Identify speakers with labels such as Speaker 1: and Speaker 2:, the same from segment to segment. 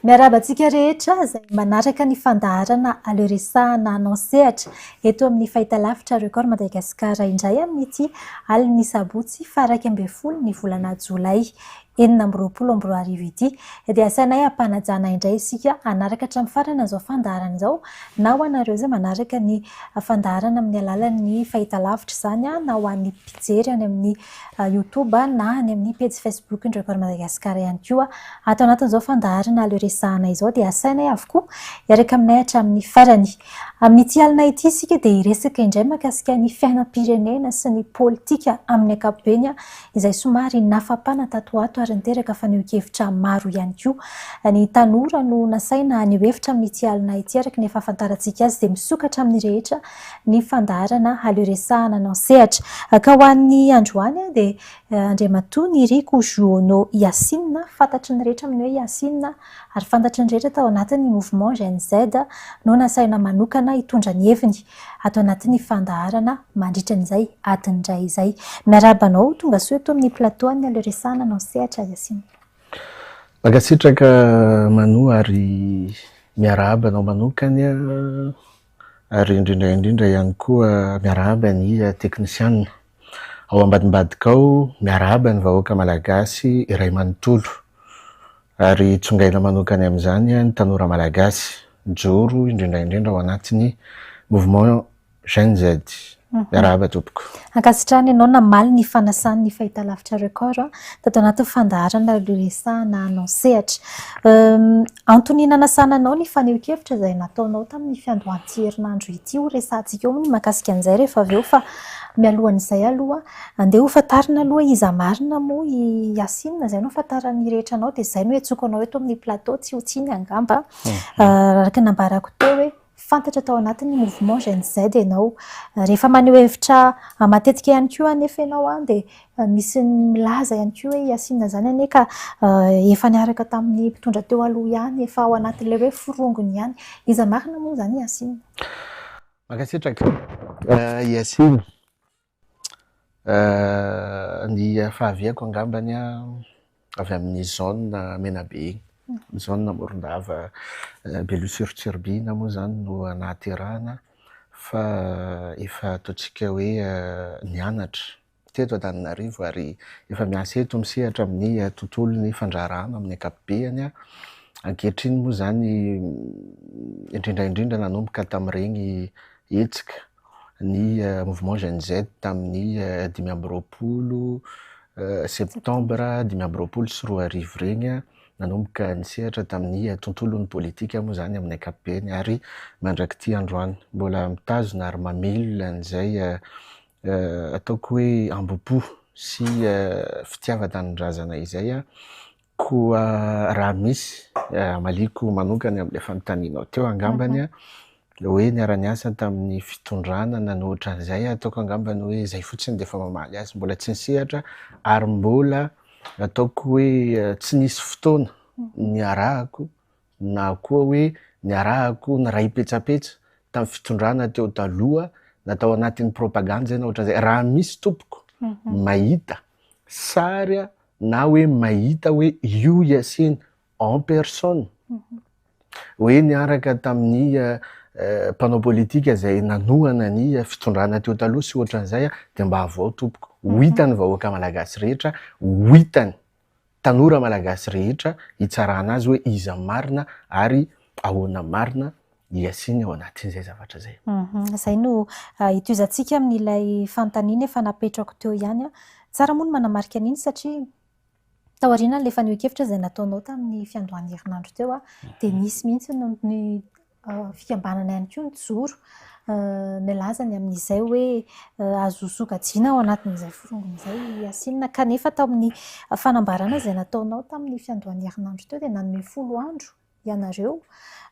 Speaker 1: Miarabantsika rehetra izay manaraka ny fandaharana aleoresahana anonsehatra eto amin'ny fahitalavitra Record Madagasikara indray amin'ity aliny sabotsy faha 12 ny volana Jolay 2024 ity dia asainay ampanajana indray isika anaraka hatramin'ny farana izao fandaharana izao na ho anareo izay manaraka ny fandaharana amin'ny alalan'ny fahitalavitra izany na ho an'ny mpijery any amin'ny YouTube na any amin'ny page Facebook ny Record Madagasikara ihany koa atao anatin'izao fandaharana aleoresahana izao dia asainay avokoa iaraka aminay hatramin'ny farany. Amin'ity alina ity isika dia hiresaka indray mahakasika ny fiainam-pirenena sy ny politika amin'ny ankapobeny izay somary nafapana tato ato ary niteraka faneho-kevitra maro ihany koa. Ny tanora no nasaina haneho hevitra amin'ity alina ity araka ny efa ahafantarantsika azy dia misokatra amin'ny rehetra ny fandaharana aleoresahana anonsehatra. Ka ho an'ny androany dia andriamatoa ny Riko Jono Yasinina, fantatry ny rehetra amin'ny hoe Yasinina ary fantatry ny rehetra tao anatin'ny mouvement Gen Z no nasaina manokana hitondra ny heviny atao anatin'ny fandaharana mandritra an'izay adin'iray izay. Miarabanao tonga soa eto amin'ny plateau ny aleoresahana anonsehatra Yasinina.
Speaker 2: Mankasitraka Manu ary miarahaba anao manokany ary indrindra ihany koa miarahaba ny teknisianina ao ambadimbadika ao, miarahaba ny vahoaka malagasy iray manontolo ary tsongaina manokany amin'izany ny tanora malagasy joro indrindra ao anatin'ny mouvement Gen Z. Miarahaba tompoko.
Speaker 1: Ankasitrahany ianao namaly ny fanasan'ny fahitalavitra Record tato anaty fandaharana aleoresahana anonsehatra. Antony nanasana anao ny faneho-kevitra izay nataonao tamin'ny fiandohan'ny herinandro ity ho resahantsika eo ny mahakasika an'izay rehefa avy eo fa mialohan'izay aloha andeha ho fantarina aloha iza marina moa i Yasinina izay no fantarany rehetra anao dia izay no hetsoka anao eto amin'ny plateau tsy ho tsiny angamba. Araka nambarako teo hoe fantatra tao anatin'ny mouvement Gen Z ianao rehefa maneho hevitra matetika ihany koa anefa ianao dia misy milaza ihany koa hoe Yasinina izany anie ka efa niaraka tamin'ny mpitondra teo aloha ihany efa ao anatin'ilay hoe forongony ihany. Iza marina moa izany Yasinina?
Speaker 2: Mankasitraka Yasinina ny fahaviako angambany avy amin'ny zone Menabe iny. Zone Morondava, Belosurturbina moa zany no anaterahana fa efa ataontsika hoe nianatra teto Antananarivo ary efa miasa eto misehatra amin'ny tontolon'ny fandraharahana amin'ny ankapobeny. Ankehitriny moa zany indrindra nanomboka tamin'ireny hetsika ny mouvement Gen Z tamin'ny 2020 septambra 2024 reny nanomboka nisehatra tamin'ny tontolon'ny politika moa zany amin'ny ankapobeny ary mandrak'ity androany mbola mitazona ary mamelona an'izay ataoko hoe ambopo sy fitiavan-tanindrazana izay koa raha misy maliko manokany amin'ilay fanontanianao teo angambany hoe niara-niasa tamin'ny fitondrana nanohitra an'izay ataoko angambany hoe izay fotsiny dia efa mamaly azy mbola tsy nisehatra ary mbola ataoko hoe tsy nisy fotoana niarahako na koa hoe niarahako ny ray petsapetsa tamin'ny fitondrana teo taloha natao anatin'ny propagande zay na ohatran'izay. Raha misy tompoko mahita sary na hoe mahita hoe io Yasinina en personne hoe niaraka tamin'ny mpanao politika izay nanohana ny fitondrana teo taloha sy ohatran'izay dia mba avao tompoko ho hitany vahoaka malagasy rehetra, ho hitany tanora malagasy rehetra hitsarana azy hoe iza marina ary ahoana marina Yasinina ao anatin'izay zavatra zay.
Speaker 1: Izay no hitozantsika amin'ilay fanontaniana efa napetrako teo ihany. Tsara moa no manamarika an'iny satria tao aoriana ilay faneho-kevitra izay nataonao tamin'ny fiandohan'ny herinandro teo dia nisy mihitsy ny fikambanana ihany koa ny joro nilazany amin'izay hoe azo sokajiana ao anatin'izay forongony izay Yasinina kanefa tao amin'ny fanambarana izay nataonao tamin'ny fiandohan'ny herinandro teo dia nanome 10 andro ianareo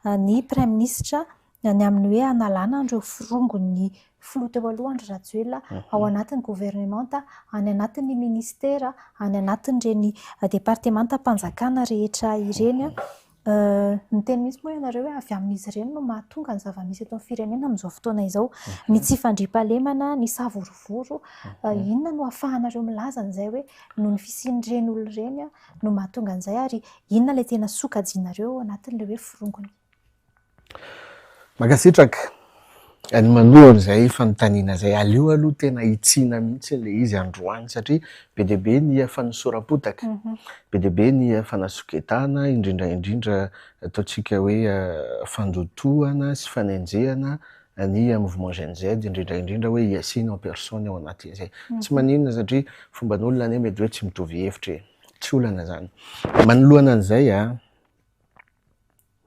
Speaker 1: ny prime ministra ny amin'ny hoe analana andreo forongony filoha teo aloha Andry Rajoelina ao anatin'ny gouvernemanta, any anatin'ny ministera, any anatin'ireny departementam-panjakana rehetra ireny Ny teny misy moa ianareo hoe avy amin'izy ireny no mahatonga ny zava-misy eto amin'ny firenena amin'izao fotoana izao. Ny tsy fandriam-pahalemana, ny savorovoro, inona no ahafahanareo milaza an'izay hoe noho ny fisian'ireny olona ireny no mahatonga an'izay, ary inona ilay tena sokajianareo anatin'ilay hoe firongony?
Speaker 2: Mankasitraka ny manohana izay fanontaniana izay, aleo aloha tena hitsina mihitsy ilay izy androany, satria be dia be ny fanosora-potaka, be dia be ny fanasogetana, indrindra ataontsika hoe fandotoana sy fanenjehana ny mouvement Gen Z, indrindra hoe hiasiana en personne ao anatin'izay. Tsy maninona satria fomban'olona anie mety hoe tsy mitovy hevitra, tsy olana zany. Manoloana an'izay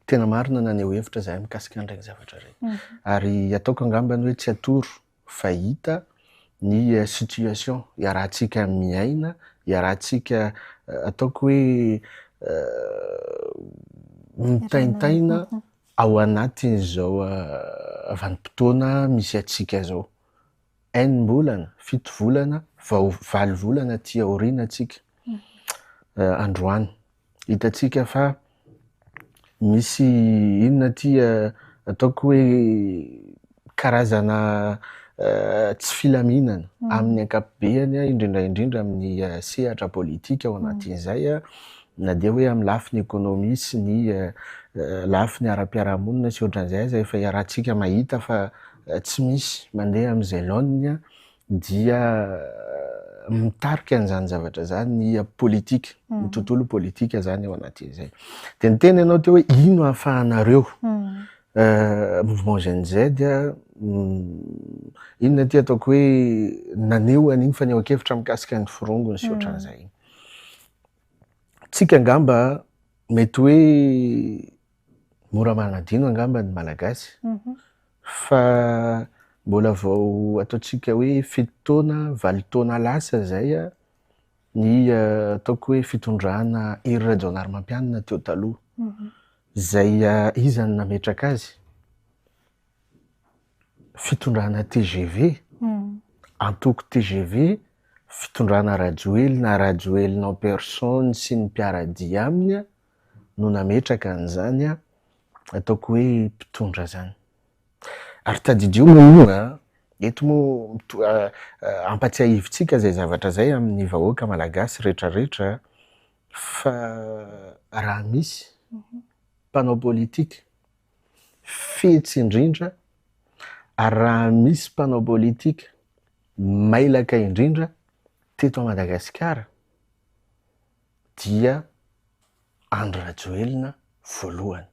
Speaker 2: tena marina naneho hevitra zahay mikasika an'ireny zavatra ireny. Ary ataoko angambany hoe tsy atoro fa hita ny situation iarahantsika miaina, iarahantsika ataoko hoe mitaintaina ao anatin'izao vanim-potoana misy antsika zao. 9 volana, 7 volana, 9 volana ty aoriana antsika androany. Hitantsika fa misy inona ty ataoko hoe karazana tsy filaminana amin'ny ankapobeny, indrindra amin'ny sehatra politika ao anatin'izay, na dia hoe amin'ny lafiny ekônomia sy ny lafiny ara-piarahamonina sy ohatran'izay, izay efa iarahantsika mahita fa tsy misy mandeha amin'izay laoniny dia mitarika an'izany zavatra zany ny politika, ny tontolo politika zany ao anatin'izay. Dia ny tena ianao teo hoe ino ahafahanareo mouvement Gen Z inona ty ataoko hoe naneho an'iny fanehoan-kevitra mikasika ny firongony sy ohatran'izay. Tsika angamba mety hoe mora manadino angamba ny malagasy, fa mbola vao ataontsika hoe 7 taona, 8 taona lasa zay ny ataoko hoe fitondrana Hery Rajaonarimampianina teo taloha, zay iza no nametraka azy? Fitondrana TGV, antoko TGV, fitondrana Rajoelina en personne sy ny mpiara-dia aminy no nametraka an'izany ataoko hoe mpitondra zany. Ary tadidio moa eto moa ampatsiahivitsika zay zavatra zay amin'ny vahoaka malagasy rehetrarehetra, fa raha misy mpanao politika fetsy indrindra, ary raha misy mpanao politika mailaka indrindra teto Madagasikara dia Andry Rajoelina voalohany.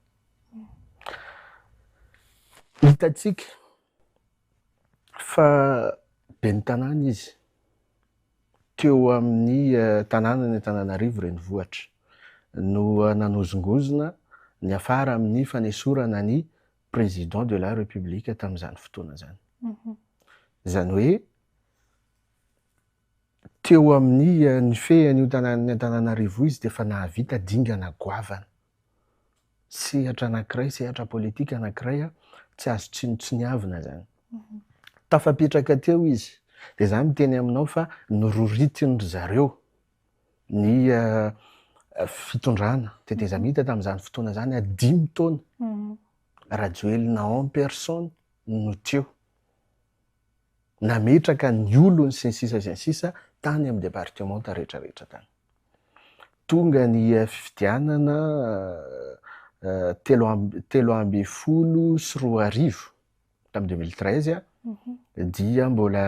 Speaker 2: Hitantsika fa ben'ny tanàna izy teo amin'ny tanàna ny Antananarivo renivohitra no nanozongozona ny afara amin'ny fanesorana ny président de la république tamin'izany fotoana zany. Zany hoe teo amin'ny nifehan'io tanàna Antananarivo izy dia efa nahavita dingana goavana, sehatra anankiray, sehatra politika anankiray tsy azo tsinotsiniavina zany. Tafapetraka teo izy, dia zany miteny aminao fa nororitiny zareo ny fitondrana tetezamita tamin'izany fotoana zany 5 taona. Rajoelina en personne no teo nametraka ny olony sy ny sisa tany amin'ny departemanta rehetrarehetra tany. Tonga ny fifidianana 13 tamin'ny 2013 dia mbola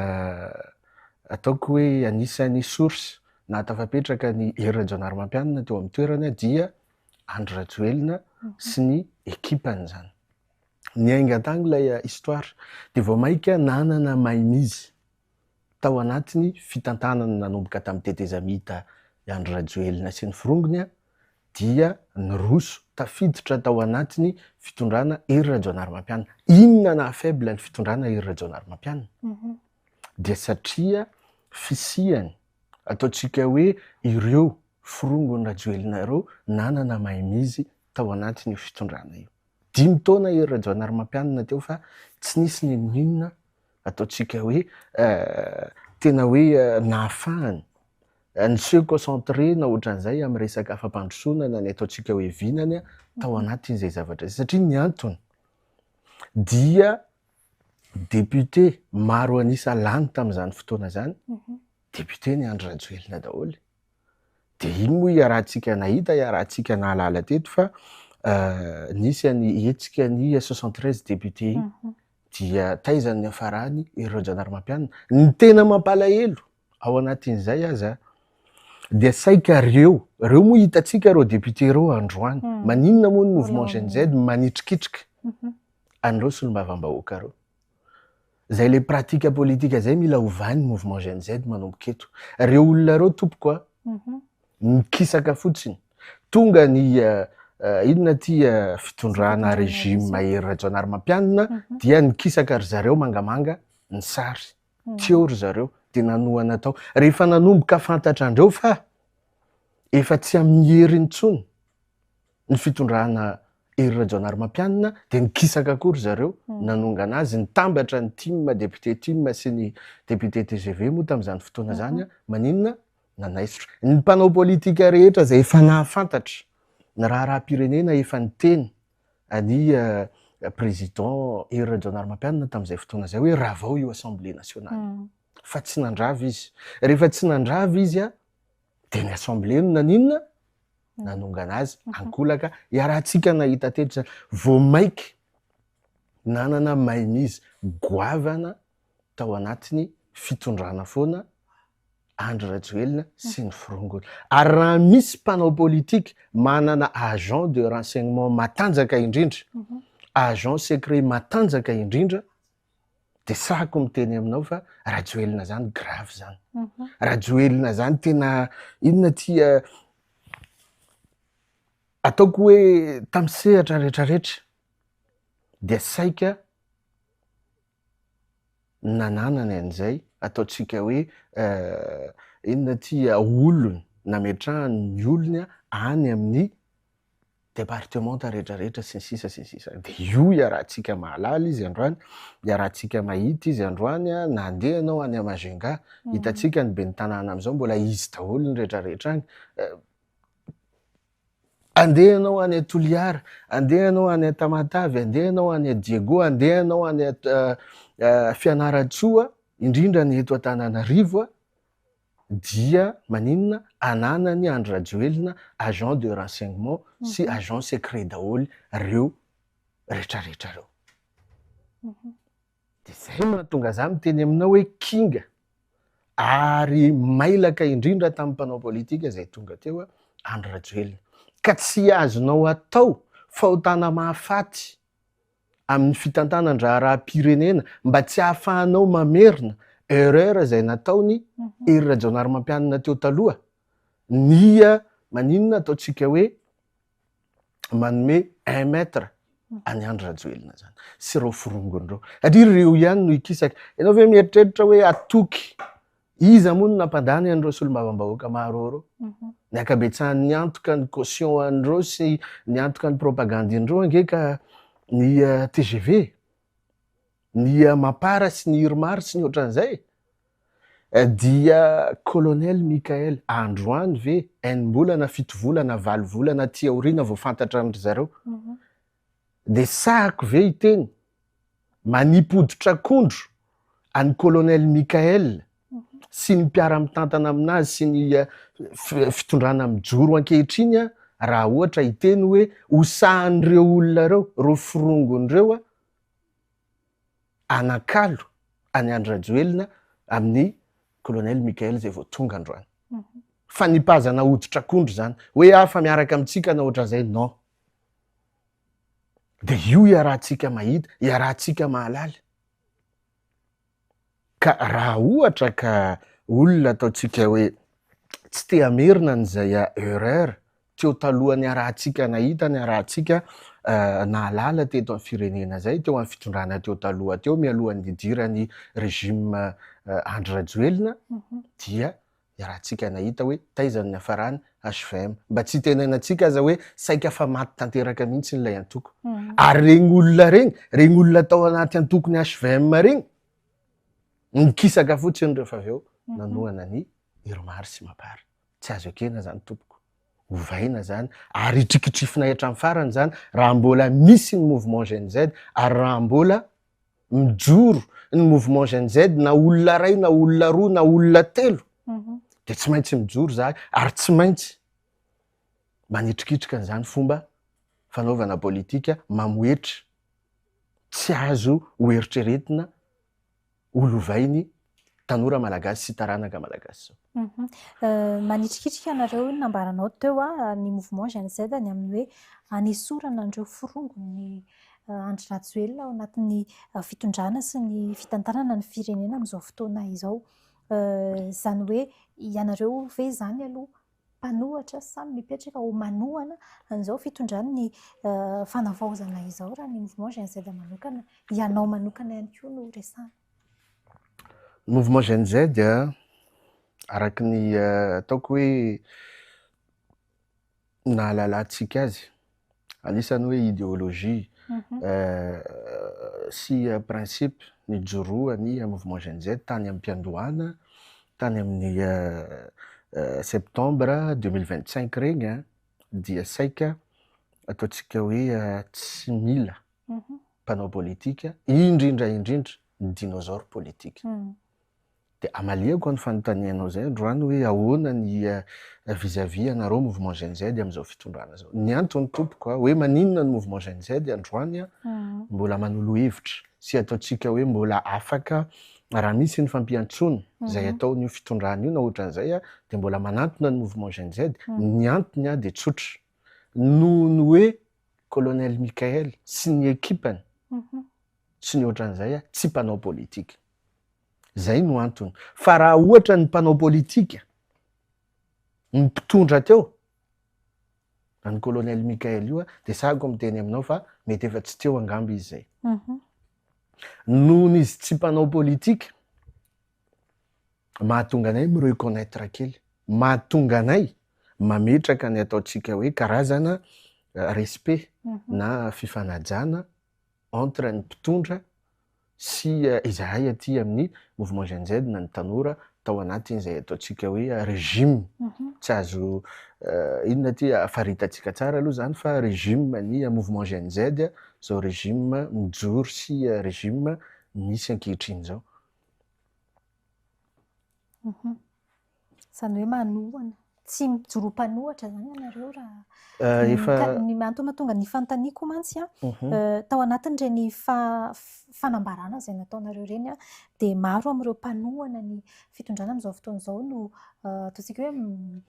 Speaker 2: ataoko hoe anisan'ny source na tafapetraka ny Hery Rajaonarimampianina teo amin'ny toerana dia Andry Rajoelina sy ny ekipany zany. Niainga-tany ilay histoire dia vao mainka nanana mainizy tao anatiny fitantanana nanomboka tamin'ny tetezamita Andry Rajoelina sy ny firongony dia niroso tafiditra tao anatiny fitondrana Hery Rajaonarimampianina. Inona na faible ny fitondrana Hery Rajaonarimampianina? Dia satria fisiany ataontsika hoe ireo firongony Rajoelina ireo nanana mainizy tao anatiny fitondrana io. 5 taona Hery Rajaonarimampianina teo fa tsy nisy ninona ataontsika hoe tena hoe nahafahany ny se concentré na ohatran'izay amin'ny resaka afampandrosonana ny ataontsika hoe vinany tao anatin'izay zavatra zay satria ny antony dia député maro anisa lany tamin'izany fotoana zany député ny Andry Rajoelina daholo de iny moa iarahantsika nahita iarahantsika nahalala teto fa nisy any hetsika ny 73 député iny dia taizan'ny afarany ireo Rajaonarimampianina ny tena mampalahelo ao anatin'izay aza dia saika reo moa hitatsika reo député reo androany maninona moa ny mouvement GNZ manitrikitrika an'ireo solombavambahoaka reo zay le pratika politika zay mila hovany mouvement GNZ manomboka eto reo olona reo tompoka mikisaka fotsiny tonga ny inona ty fitondrana régime mahery Rajaonarimampianina dia nikisaka ry zareo mangamanga ny sary teo ry zareo de nanoana tao rehefa nanomboka fantatra andreo fa efa tsy amin'ny heriny tsony ny fitondrana hery Rajaonarimampianina de nikisaka kory zareo nanongana azy nitambatra ny team député team sy ny député TGV moa tamin'izany fotoana zany maninona nanaisotra ny mpanao politika rehetra zay efa nahafantatra ny raharam-pirenena efa niteny any président hery Rajaonarimampianina tamin'izay fotoana zay hoe raha vao io assemblée nationale fa tsy nandrava izy rehefa tsy nandrava izy de ny assemblée no naninona nanongana azy ankolaka iarahantsika nahita teto zany vao maiky nanana maimizy goavana tao anatiny fitondrana foana Andry Rajoelina sy ny firongona ary raha misy mpanao politika manana agent de renseignement matanjaka indrindra agent secret matanjaka indrindra de sahako miteny aminao fa Rajoelina zany grave zany Rajoelina zany tena inona ty ataoko hoe tamsehatra rehetrarehetra de saika nananany an'izay ataontsika hoe inona ty olony nametrahany olony any amin'ny départementa rehetrarehetra sy ny sisa de io iarahantsika mahalala izy androany iarahantsika mahita izy androany nandeha anao any Majunga hitatsika ny ben'ny tanàna am'izao mbola izy daholo ny rehetrarehetra any andeha anao any Toliara andeha anao any Tamatavy andeha anao any Diego andeha anao any Fianaratsoa indrindra ny eto Antananarivo dia maninona ananany Andry Rajoelina agent de renseignement sy agent secret daholo reo rehetrarehetra reo de zay mahatonga za miteny aminao hoe kinga ary mailaka indrindra tamin'ny mpanao politika zay tonga teo Andry Rajoelina ka tsy azonao atao fahotana mahafaty amin'ny fitantanan-draharam-pirenena mba tsy ahafahanao mamerina erreur zay nataony hery Rajaonarimampianina teo taloha ny maninona ataontsika hoe manome 1 mètre any Andry Rajoelina zany sy reo firongony reo satria reo ihany no ikisaka ianao ve mieritreritra hoe atoky iza moa no nampandany an'ireo solombavambahoaka maro reo ny akabetsahan'ny antoka ny caution an'ireo sy ny antoka ny propagande indreo angeka ny TGV ny Mapara sy ny Irmar sy ny ohatran'izay dia colonel Mikael androany ve enim-bolana 7 volana 8 volana ty aoriana vao fantatra andry zareo de sahako ve iteny manipoditra akondro any colonel Mikael sy ny mpiara-mitantana aminazy sy ny fitondrana mijoro ankehitriny raha ohatra iteny hoe hosahan'ireo olona reo firongony reo anakalo any Andry Rajoelina amin'ny colonel Mikael zay vao tonga androany fa nipazana hoditra akondro zany hoe afa miaraka amitsika na ohatran'izay non de io iarahantsika mahita iarahantsika mahalala ka raha ohatra ka olona ataontsika hoe tsy te hamerina an'izay erreur teo talohany arahantsika nahita ny arahantsika nahalala teto amin'ny firenena zay teo amin'ny fitondrana teo taloha teo mialohan'ny didirany régime Andry Rajoelina dia iarahantsika nahita hoe taizan'ny afarany HVM mba tsy tenainantsika aza hoe saika fa maty tanteraka mihitsy n'ilay antoko ary regny olona tao anaty antokony HVM regny nikisaka fotsiny rehefa avy eo nanoana ny iromary sy mapary tsy azo ekena zany tompoko hovaina zany ary itrikitrifina hatramin'ny farany zany raha mbola misy ny mouvement GNZ ary raha mbola mijoro ny mouvement GNZ na olona ray na olona roa na olona telo de tsy maintsy mijoro zahay ary tsy maintsy manitrikitrika n'izany fomba fanaovana politika mamoetra tsy azo hoeritreretina olovainy tanora malagasy sy taranaka malagasy
Speaker 1: manitrikitrika ianareo nambaranao teo ny mouvement GNZ ny amin'ny hoe anesorana andreo forongony Andry Rajoelina ao anatin'ny fitondrana sy ny fitantanana ny firenena amin'izao fotoana izao. Izany hoe ianareo ve zany aloha mpanohatra samy mipetraka ho manohana an'izao fitondrana ny fanavaozana izao raha ny mouvement GNZ manokana, ianao manokana ihany koa no resahana.
Speaker 2: Mouvement GNZ araky ny ataoko hoe nahalalantsika azy anisany hoe idéologie sy principe nijoroany mouvement GNZ tany amin'ny mpiandohana tany amin'ny septembre 2025 regny dia saika ataontsika hoe tsy mila mpanao politika indrindra dinosaure politika. De amaliako ny fanontanianao zay androany hoe ahoana ny vis-à-vis anareo mouvement GNZ amin'izao fitondrana zao. Ny antony tompoko hoe maninona ny mouvement GNZ androany mbola manolo hevitra sy ataontsika hoe mbola afaka raha misy ny fampiantsona zay ataon'io fitondrana io na ohatran'izay de mbola manantona ny mouvement GNZ. Ny antony de tsotra noho ny hoe colonel Mikael sy ny ekipany sy ny ohatran'izay tsy mpanao politika. Zay no antony. Fa raha ohatra ny mpanao politika mpitondra teo ny colonel Mikael io de sahako miteny aminao fa mety efa tsy teo angamba izy zay. Noho izy tsy mpanao politika mahatonga anay mireconnaître kely, mahatonga anay mametraka ny ataontsika hoe karazana respect na fifanajana entre ny mpitondra sy izahay aty amin'ny mouvement GNZ na ny tanora tao anatin'izay ataontsika hoe régime tsy azo inona ty faritatsika tsara aloha zany fa régime ny mouvement GNZ zao régime mijoro sy régime misy ankehitriny zao.
Speaker 1: Zany hoe manohana tsy mijoro-panohatra zany ianareo raha ny antony mahatonga ny fanontaniako mantsy tao anatin'ireny fanambarana zay nataonareo reny de maro amin'ireo mpanohana ny fitondrana amin'izao fotoana izao no ataontsika hoe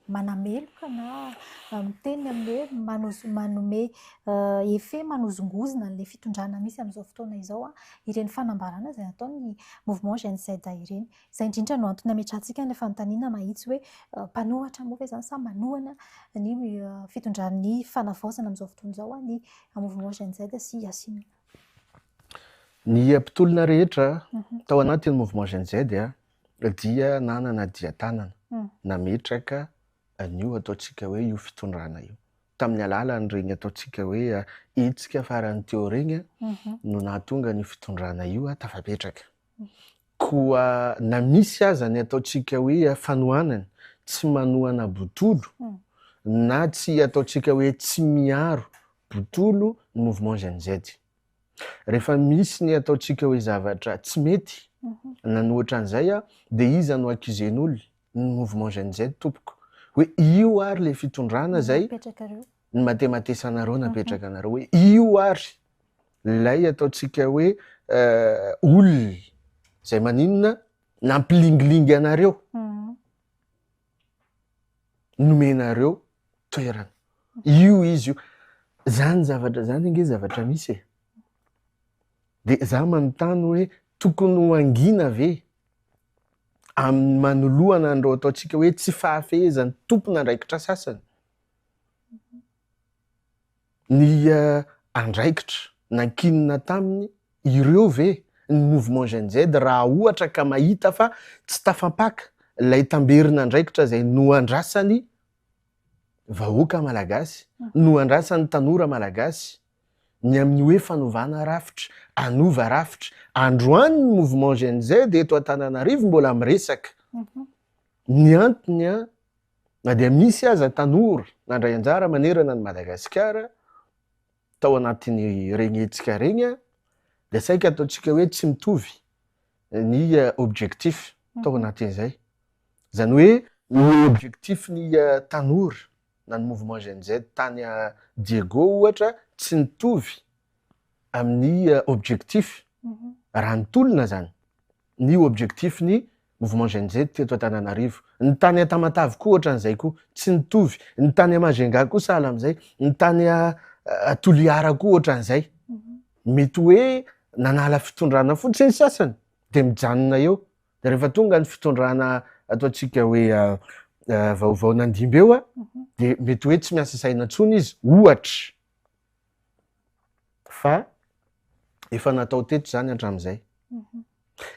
Speaker 1: manameloka na miteny amin'ny hoe manome effet manozongozona an'ilay fitondrana misy amin'izao fotoana izao ireny fanambarana zay nataon'ny mouvement GNZ ireny. Izay indrindra no antony ametrahantsika ilay fanontaniana mahitsy hoe mpanohatra moa ve zany sa manohana ny fitondran'ny fanavaozana amin'izao fotoana izao ny mouvement GNZ sy Yasina.
Speaker 2: Ny mpitolona rehetra tao anatin'ny mouvement GNZ dia nanana diatanana nametraka an'io ataontsika hoe io fitondrana io. Tamin'ny alalan'ireny ataontsika hoe hetsika farany teo regny no nahatonga ny fitondrana io tafapetraka. Koa na misy aza ny ataontsika hoe fanohanana tsy manohana botolo na tsy ataontsika hoe tsy miaro botolo ny mouvement GNZ. Rehefa misy ny ataontsika hoe zavatra tsy mety na ny ohatran'izay de iza no accusen'olona ny mouvement GNZ tompoko hoe io ary le fitondrana zay ny matematesanareo napetraka anareo hoe io ary lay ataontsika hoe olona zay maninona nampilingilingy anareo nomenareo toerana io izy io zany zavatra zany nge zavatra misy de za manontany hoe tokony ho angina ve amin'ny manoloana andreo ataontsika hoe tsy fahafehezany tompona andraikitra sasany ny andraikitra nankinina taminy ireo ve ny mouvement GNZ raha ohatra ka mahita fa tsy tafampaka lay tamberina andraikitra zay no andrasany vahoaka malagasy no andrasany tanora malagasy ny amin'ny hoe fanovana rafitra anova rafitra androany ny mouvement GNZ eto Antananarivo mbola miresaka Ny antony na dia misy aza tanora nandray anjara manerana ny Madagasikara tao anatin'ny regny hetsika regny dia saika ataontsika hoe tsy mitovy ny objectif tao anatin'izay. Zany hoe ny objectif ny tanora na ny mouvement Gen Z tany Diego ohatra tsy mitovy amin'ny objectif ranotolona zany. Ny objectif ny mouvement Gen Z teto Antananarivo. Ny tany Tamatavy koa ohatran'izay koa tsy mitovy. Ny tany Majunga koa sahala amin'izay. Ny tany Toliara koa ohatran'izay. Mety hoe nanala fitondrana fotsiny sasany dia mijanona eo. Dia rehefa tonga ny fitondrana ataontsika hoe vaovao nandimby eo dia mety hoe tsy miasa saina intsony izy ohatra. Fa efa natao teto zany hatramin'izay.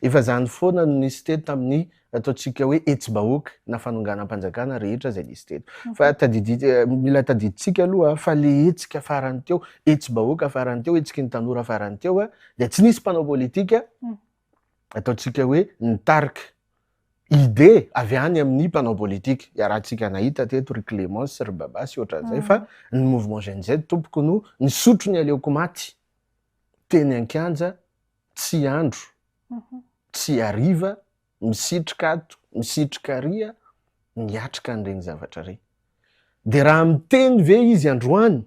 Speaker 2: Efa zany foana no nisy teto tamin'ny ataontsika hoe hetsi-bahoaka na fanonganam-panjakana rehetra izay nisy teto. Fa mila tadiditsika aloha fa le hetsika farany teo, hetsi-bahoaka farany teo, hetsiky ny tanora farany teo dia tsy nisy mpanao politika ataontsika hoe nitarika idée avy any amin'ny mpanao politika. Iarahantsika nahita teto ry Clémence ry Babasy ohatran'izay fa ny mouvement Gen Z tompoko no nisotro ny aleoko maty. Teny an-kianja, tsy andro, tsy hariva, misitrika ato, misitrika aria, miatrika an'ireny zavatra ireny. Dia raha miteny ve izy androany?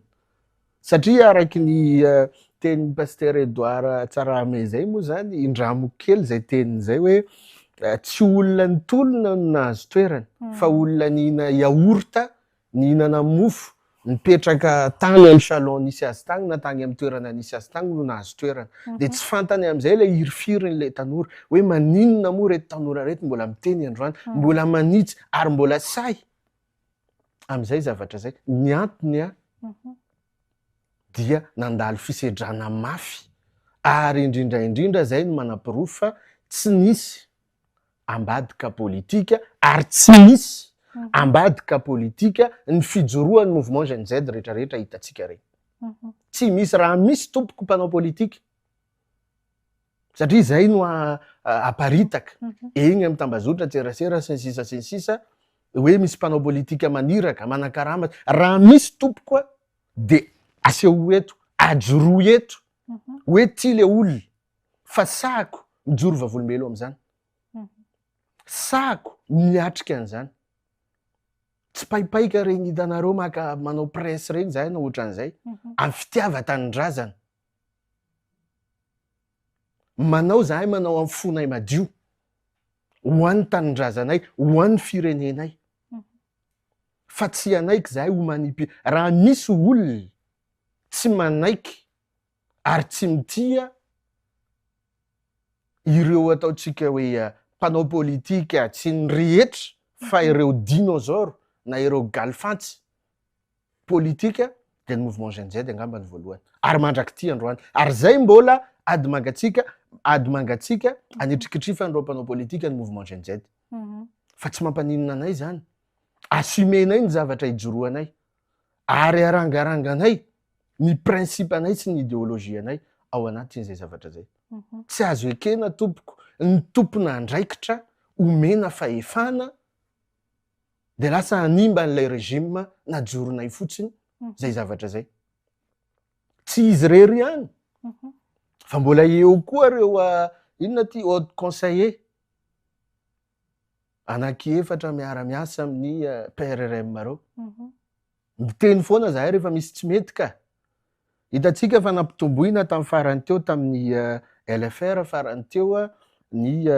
Speaker 2: Satria araiky ny tenin'ny pasteur Edouard Tsarame zay moa zany, indramoko kely izay tenin'izay hoe tsy olona nitolona no nahazo toerana, fa olona nihina yaourta, nihinana mofo, nipetraka tany amin'ny salon nisy azy tany na tany amin'ny toerana nisy azy tany no nahazo toerana. Dia tsy fantany amin'izay ilay hirifiriny tanora hoe maninona moa reto tanora reto mbola miteny androany, mbola manitsy ary mbola say amin'izay zavatra izay. Ny antony dia nandalo fisedrana mafy ary indrindra izay no manam-pirofo fa tsy nisy ambadika politika ary tsy nisy ambadika politika ny fijoroan'ny mouvement Gen Z rehetrarehetra hitantsika reny. Tsy misy raha misy tompoko mpanao politika. Satria izay no aparitaka eny amin'ny tambazotra tserasera sy ny sisa hoe misy mpanao politika maniraka, manan-karama. Raha misy tompoko dia aseho eto, ajoro eto hoe ty le olona fa sahako mijoro vavolombelo amin'izany. Sahako miatrika an'izany. Tsy paipaika regny hitanareo maka manao presse regny zay na ohatran'izay amin'ny fitiavan-tanindrazana. Manao zahay manao amin'ny fonay madio ho an'ny tanindrazanay, ho an'ny firenenay. Fa tsy anaiky zahay ho raha misy olona tsy manaiky ary tsy mitia ireo ataontsika hoe mpanao politika tsy ny rehetra fa ireo dinosaure na ireo galifantsy politika dia ny mouvement Gen Z angamba ny voalohany ary mandraky androany. Ary zay mbola ady mangatsika anetrikitrifany mpanao politika ny mouvement Gen Z. Fa tsy mampaninona anay zany. Assumenay ny zavatra hijoroanay ary arangaranganay ny principe anay sy ny idéologie anay ao anatin'izay zavatra zay. Tsy azo ekena tompoko ny tompona andraikitra omena fahefana dia lasa hanimba n'ilay régime najoronay fotsiny zay zavatra zay. Tsy izy rery ihany fa mbola eo koa ireo inona ty haut conseiller anankiefatra miara-miasa amin'ny PRRM reo. Miteny foana zahay rehefa misy tsy mety ka. Hitantsika fa nampitomboina tamin'ny farany teo tamin'ny LFR farany teo ny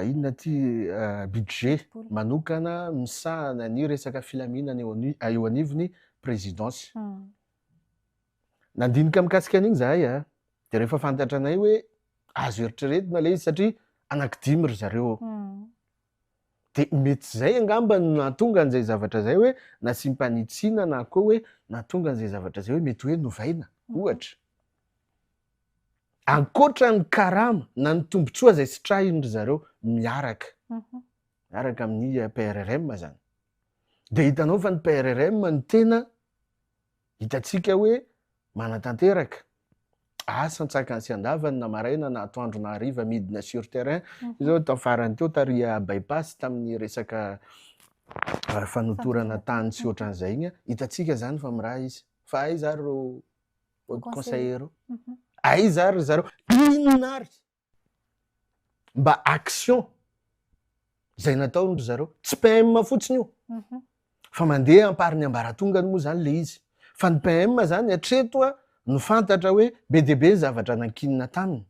Speaker 2: inona ty budget manokana misahana ny resaka filaminana eo anivon'ny présidence. Nandinika mikasika an'iny zahay dia rehefa fantatra anay hoe azo eritreretina ilay izy satria anankidimy ry zareo. Dia mety zay angamba no nahatonga an'izay zavatra zay hoe na sy mpanitsina na koa hoe nahatonga an'izay zavatra zay hoe mety hoe novaina ohatra. Ankoatra ny karama na ny tombontsoa izay sitrahiny ry zareo miaraka amin'ny PRRM zany. Dia hitanao fa ny PRRM ny tena hitantsika hoe manatanteraka asa ntsakany sy andavany na maraina na atoandro na hariva midina sur terrain izao tao farany teo taria bypass tamin'ny resaka fanotorana tany sy ohatran'izay igny hitatsika zany fa miraha izy fa ai zary ro conseiller ai zary zareo inona ary mba action zay nataondro zareo tsy PM fotsiny io fa mandeha ampariny ambaratongany moa zany le izy fa ny PM zany hatreto a no fantatra hoe be dia be zavatra nankinina taminy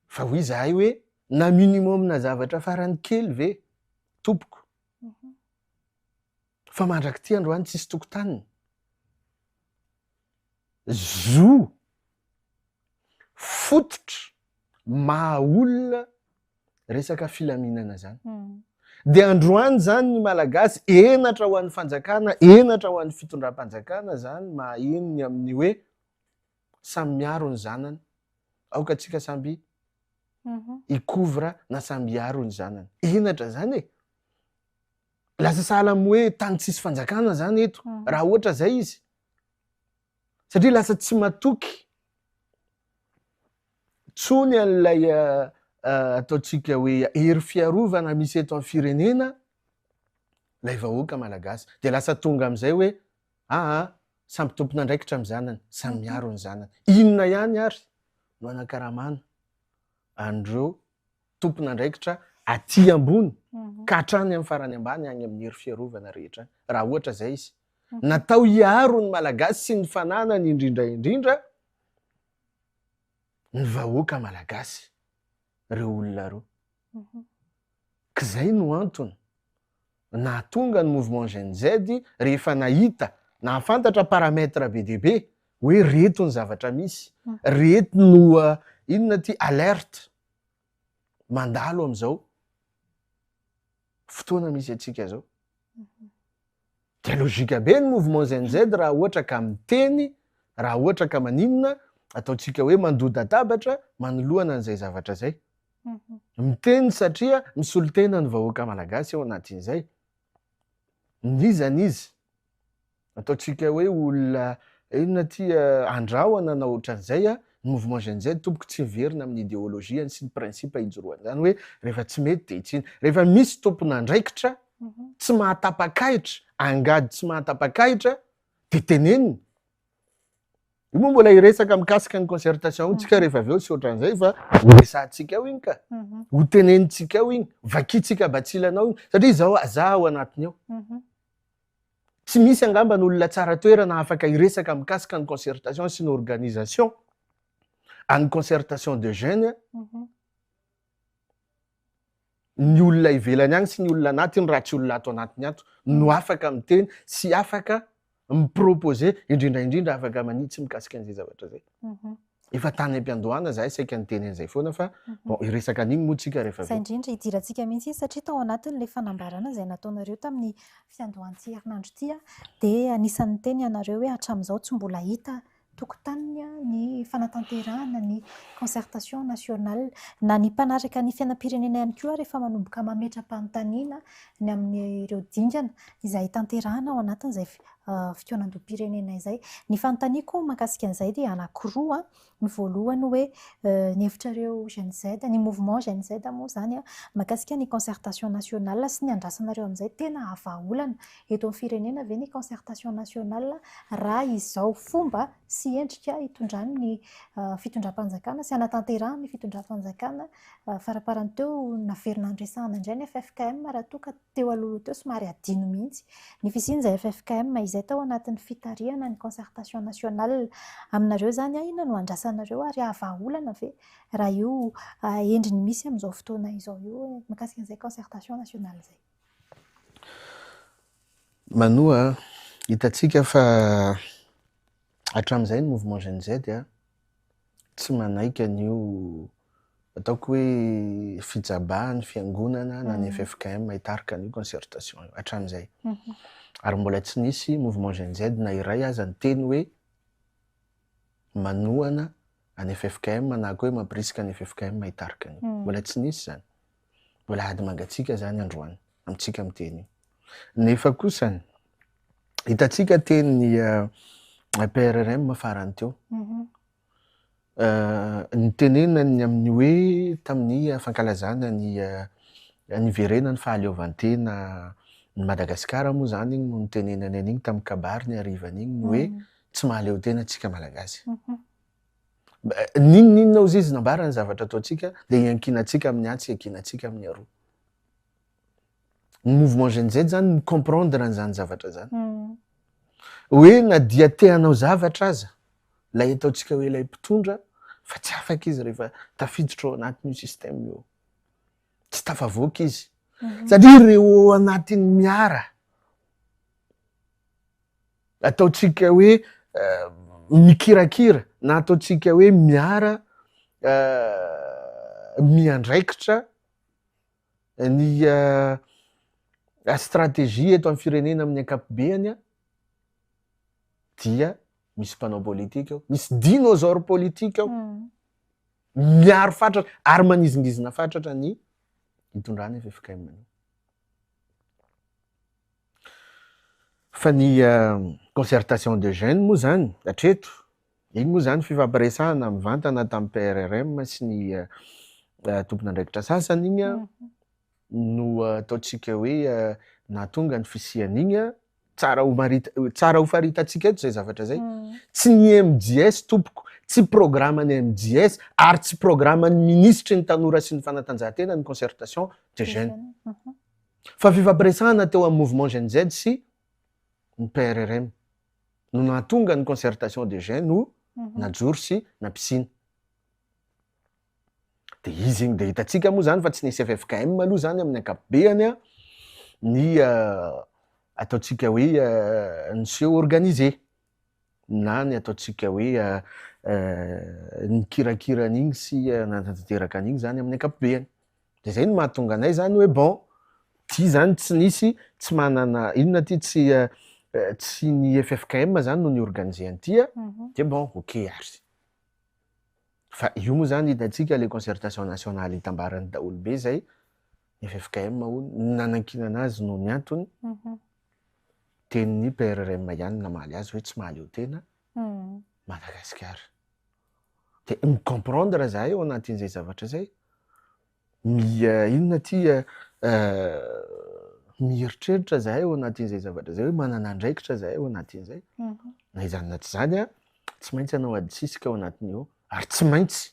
Speaker 2: fa hoy zahay hoe na minimum na zavatra farany kely ve tompoko fa mandraky ty androany tsisy tokotaniny zo fototra mahaolona resaka filaminana zany dia androany zany ny malagasy enatra ho an'ny fanjakana enatra ho an'ny fitondram-panjakana zany mahenony amin'ny hoe samy miaro ny zanany aoka atsika samby ikovra na samby iaro ny zanany enatra zany e lasa sahala amin'ny hoe tany tsisy fanjakana zany eto raha ohatra zay izy satria lasa tsy matoky tsony an'ilay ataotsika hoe hery fiarovana misy eto amin'ny firenena lay vahoaka malagasy dia lasa tonga amin'izay hoe samby tompona andraikitra amin'ny zanany samy miaro ny zanany inona ihany ary no anakaramana andreo tompona andraikitra aty ambony ka hatrany amin'ny farany ambany any amin'ny hery fiarovana rehetra raha ohatra zay izy natao hiaro ny malagasy sy ny fananany indrindra ny vahoaka malagasy reo olona reo ka zay no antony na tonga ny mouvement Gen Z rehefa nahita na fantatra parametre be dia be hoe reto ny zavatra misy reto no inona ty alerte mandalo am'izao fotoana misy atsika zao dia logika be ny mouvement Gen Z raha ohatra ka miteny raha ohatra ka maninona ataotsika hoe mandoda-tabatra manoloana an'izay zavatra zay miteny satria misolotena ny vahoaka malagasy ao anatin'izay nizanizy ataotsika hoe olona inona ty andrahoana na ohatran'izay ny mouvement Gen Z tompoko tsy miverina amin'ny idéologiany sy ny principe ijoroany zany hoe rehefa tsy mety dia itsiny rehefa misy tompona andraikitra tsy mahatapakahitra angady tsy mahatapakahitra dia teneniny io moa mbola iresaka mikasika ny concertation tsika rehefa avy eo sy ohatran'izay fa horesantsika eo iny ka ho tenenitsika eo iny vakitsika batsilanao iny satria zao zaho anatiny eo tsy misy angamba ny olona tsara toerana afaka iresaka mikasika ny concertation sy ny organisation any concertation de jeunes ny olona ivelany agny sy ny olona anatiny raha tsy olona ato anatiny ato no afaka miteny sy afaka miproposer indrindra afaka manitsy mikasika an'izay zavatra zay efa tany am-piandohana zahay saika nyteny an'izay foana fa bon iresaka an'iny moa tsika rehefa
Speaker 1: zay indrindra hidirantsika mihitsy izy satria tao anatin'ilay fanambarana izay nataonareo tamin'ny fiandohantsy herinandro ity dia anisan'ny teny ianareo hoe hatramin'izao tsy mbola hita tokotaniny ny fanatanterahana ny concertation nationale na ny mpanaraka ny fiainam-pirenena ihany koa rehefa manomboka mametra-panontaniana ny amin'ireo dingana izay tanterahana ao anatin'izay fitoenan-doam-pirenena izay ny fanontaniako mahakasika an'izay dia anankiroa ny voalohany hoe ny hevitrareo Gen Z ny mouvement Gen Z moa zany mahakasika ny concertation nationale sy ny andrasanareo amin'izay tena avaolana eto amin'ny firenena ve ny concertation nationale raha izao fomba sy endrika hitondrany ny fitondram-panjakana sy anatanterahany ny fitondram-panjakana faraparany teo naverina andresahana indray ny FFKM raha toa ka teo alohaloha teo somary adino mihitsy ny fisian'izay FFKM izay tao anatin'ny fitarihana ny concertation nationale aminareo zany inona no andrasanareo ary avaolana ve raha io endriny misy amin'izao fotoana izao io mikasika an'izay concertation nationale zay
Speaker 2: manoa hitatsika fa hatramin'izay ny mouvement Gen Z tsy manaiky an'io ataoko hoe fijabahany fiangonana na ny FFKM hitarika an'io concertation io hatramin'izay ary mbola tsy nisy mouvement Gen Z na iray aza ny teny hoe manohana any FFKM na koa hoe mampirisika ny FFKM hitarika an'io mbola tsy nisy zany mbola ady mangatsika zany androany amintsika miteny nefa kosany hitatsika teny ny PRRM farany teo Ny tenenany amin'ny hoe tamin'ny fankalazana ny verenany fahaleovantena ny Madagasikara moa zany igny no nitenenany an'igny tamin'ny kabary ny arivan'igny ny hoe tsy mahaleo tena antsika malagasy. Ninona ozy izy nambarany zavatra ataontsika dia iankinantsika amin'ny atsy, iankinantsika amin'ny aroa. Ny mouvement Gen Z zany ny comprendre an'izany zavatra zany. Hoe na dia te hanao zavatra aza, lay ataontsika hoe lay mpitondra, fa tsy afaka izy rehefa tafiditra ao anatin'io système io. Tsy tafavoaka izy. Satria ireo anatin'ny miara, ataontsika hoe mikirakira, na ataontsika hoe miara miandraikitra ny stratégie eto amin'ny firenena amin'ny ankapobeny dia misy mpanao politika ao, misy dinosaure politika ao, miaro fatratra ary manizingizina fatratra ny hitondrany FFKM. Fa ny concertation de jeunes moa zany hatreto, igny moa zany fifampiresahana mivantana tamin'ny PRRM sy ny tompon'andraikitra sasany igny no ataontsika hoe nahatonga ny fisian'igny tsara ho faritatsika eto zay zavatra zay. Tsy ny MJS tompoko, tsy programan'ny MJS ary tsy programan'ny ministry ny tanora sy ny fanatanjahantena ny concertation de jeunes. Fa fifampiresahana teo amin'ny mouvement Gen Z sy ny PRRM no nahatonga ny concertation de jeunes no najoro sy nampisina. De izy igny de hitantsika moa zany fa tsy nisy FFKM aloha zany amin'ny ankapobeny ny ataontsika hoe ny seho organisé na ny ataontsika hoe ny kirakirany igny sy nanatanteraka an'igny zany amin'ny ankapobeny. De zay no mahatonga anay zany hoe bon, ty zany tsy nisy, tsy manana inona ty tsy ny FFKM zany no niorganize an'ity de bon, ok ary. Fa io moa zany hitantsika le concertation nationale hitambarany daholo be zay, FFKM nanankina anazy no ny antony tenin'ny PRRM ihany namaly azy hoe tsy mahaleo tena Madagasikara. De micomprendre zahay ao anatin'izay zavatra zay, inona ty mieritreritra zahay ao anatin'izay zavatra zay hoe manana andraikitra zahay ao anatin'izay. Na izany na tsy zany tsy maintsy hanao adisisika ao anatiny ao ary tsy maintsy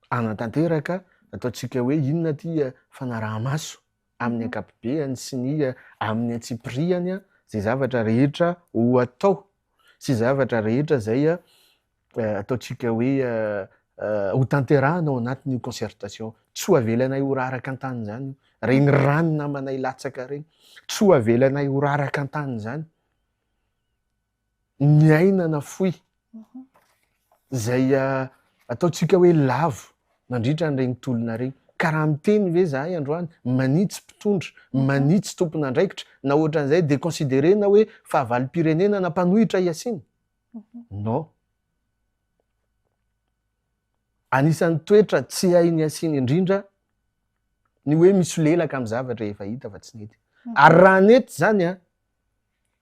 Speaker 2: anatanteraka ataontsika hoe inona ty fanaraha-maso amin'ny ankapobeny sy ny amin'ny antsipiriany zay zavatra rehetra ho atao sy zavatra rehetra zay ataontsika hoe ho tanterahana ao anatin'io concertation. Tsy ho avelanay ho raraka an-tany zany, regny rano namanay latsaka regny, tsy ho avelanay ho raraka an-tany zany. Ny ainana foy zay ataontsika hoe lavo nandritra an'iregny tolona regny. Karaha miteny ve zahay androany manitsy mpitondra, manitsy tompon'andraikitra na ohatran'izay de considérena hoe fahavalo-pirenena na mpanohitra iasiny? Non. Anisan'ny toetra tsy hainy asiny indrindra ny hoe misy lelaka amin'ny zavatra efa hita fa tsy nety. Ary raha nety zany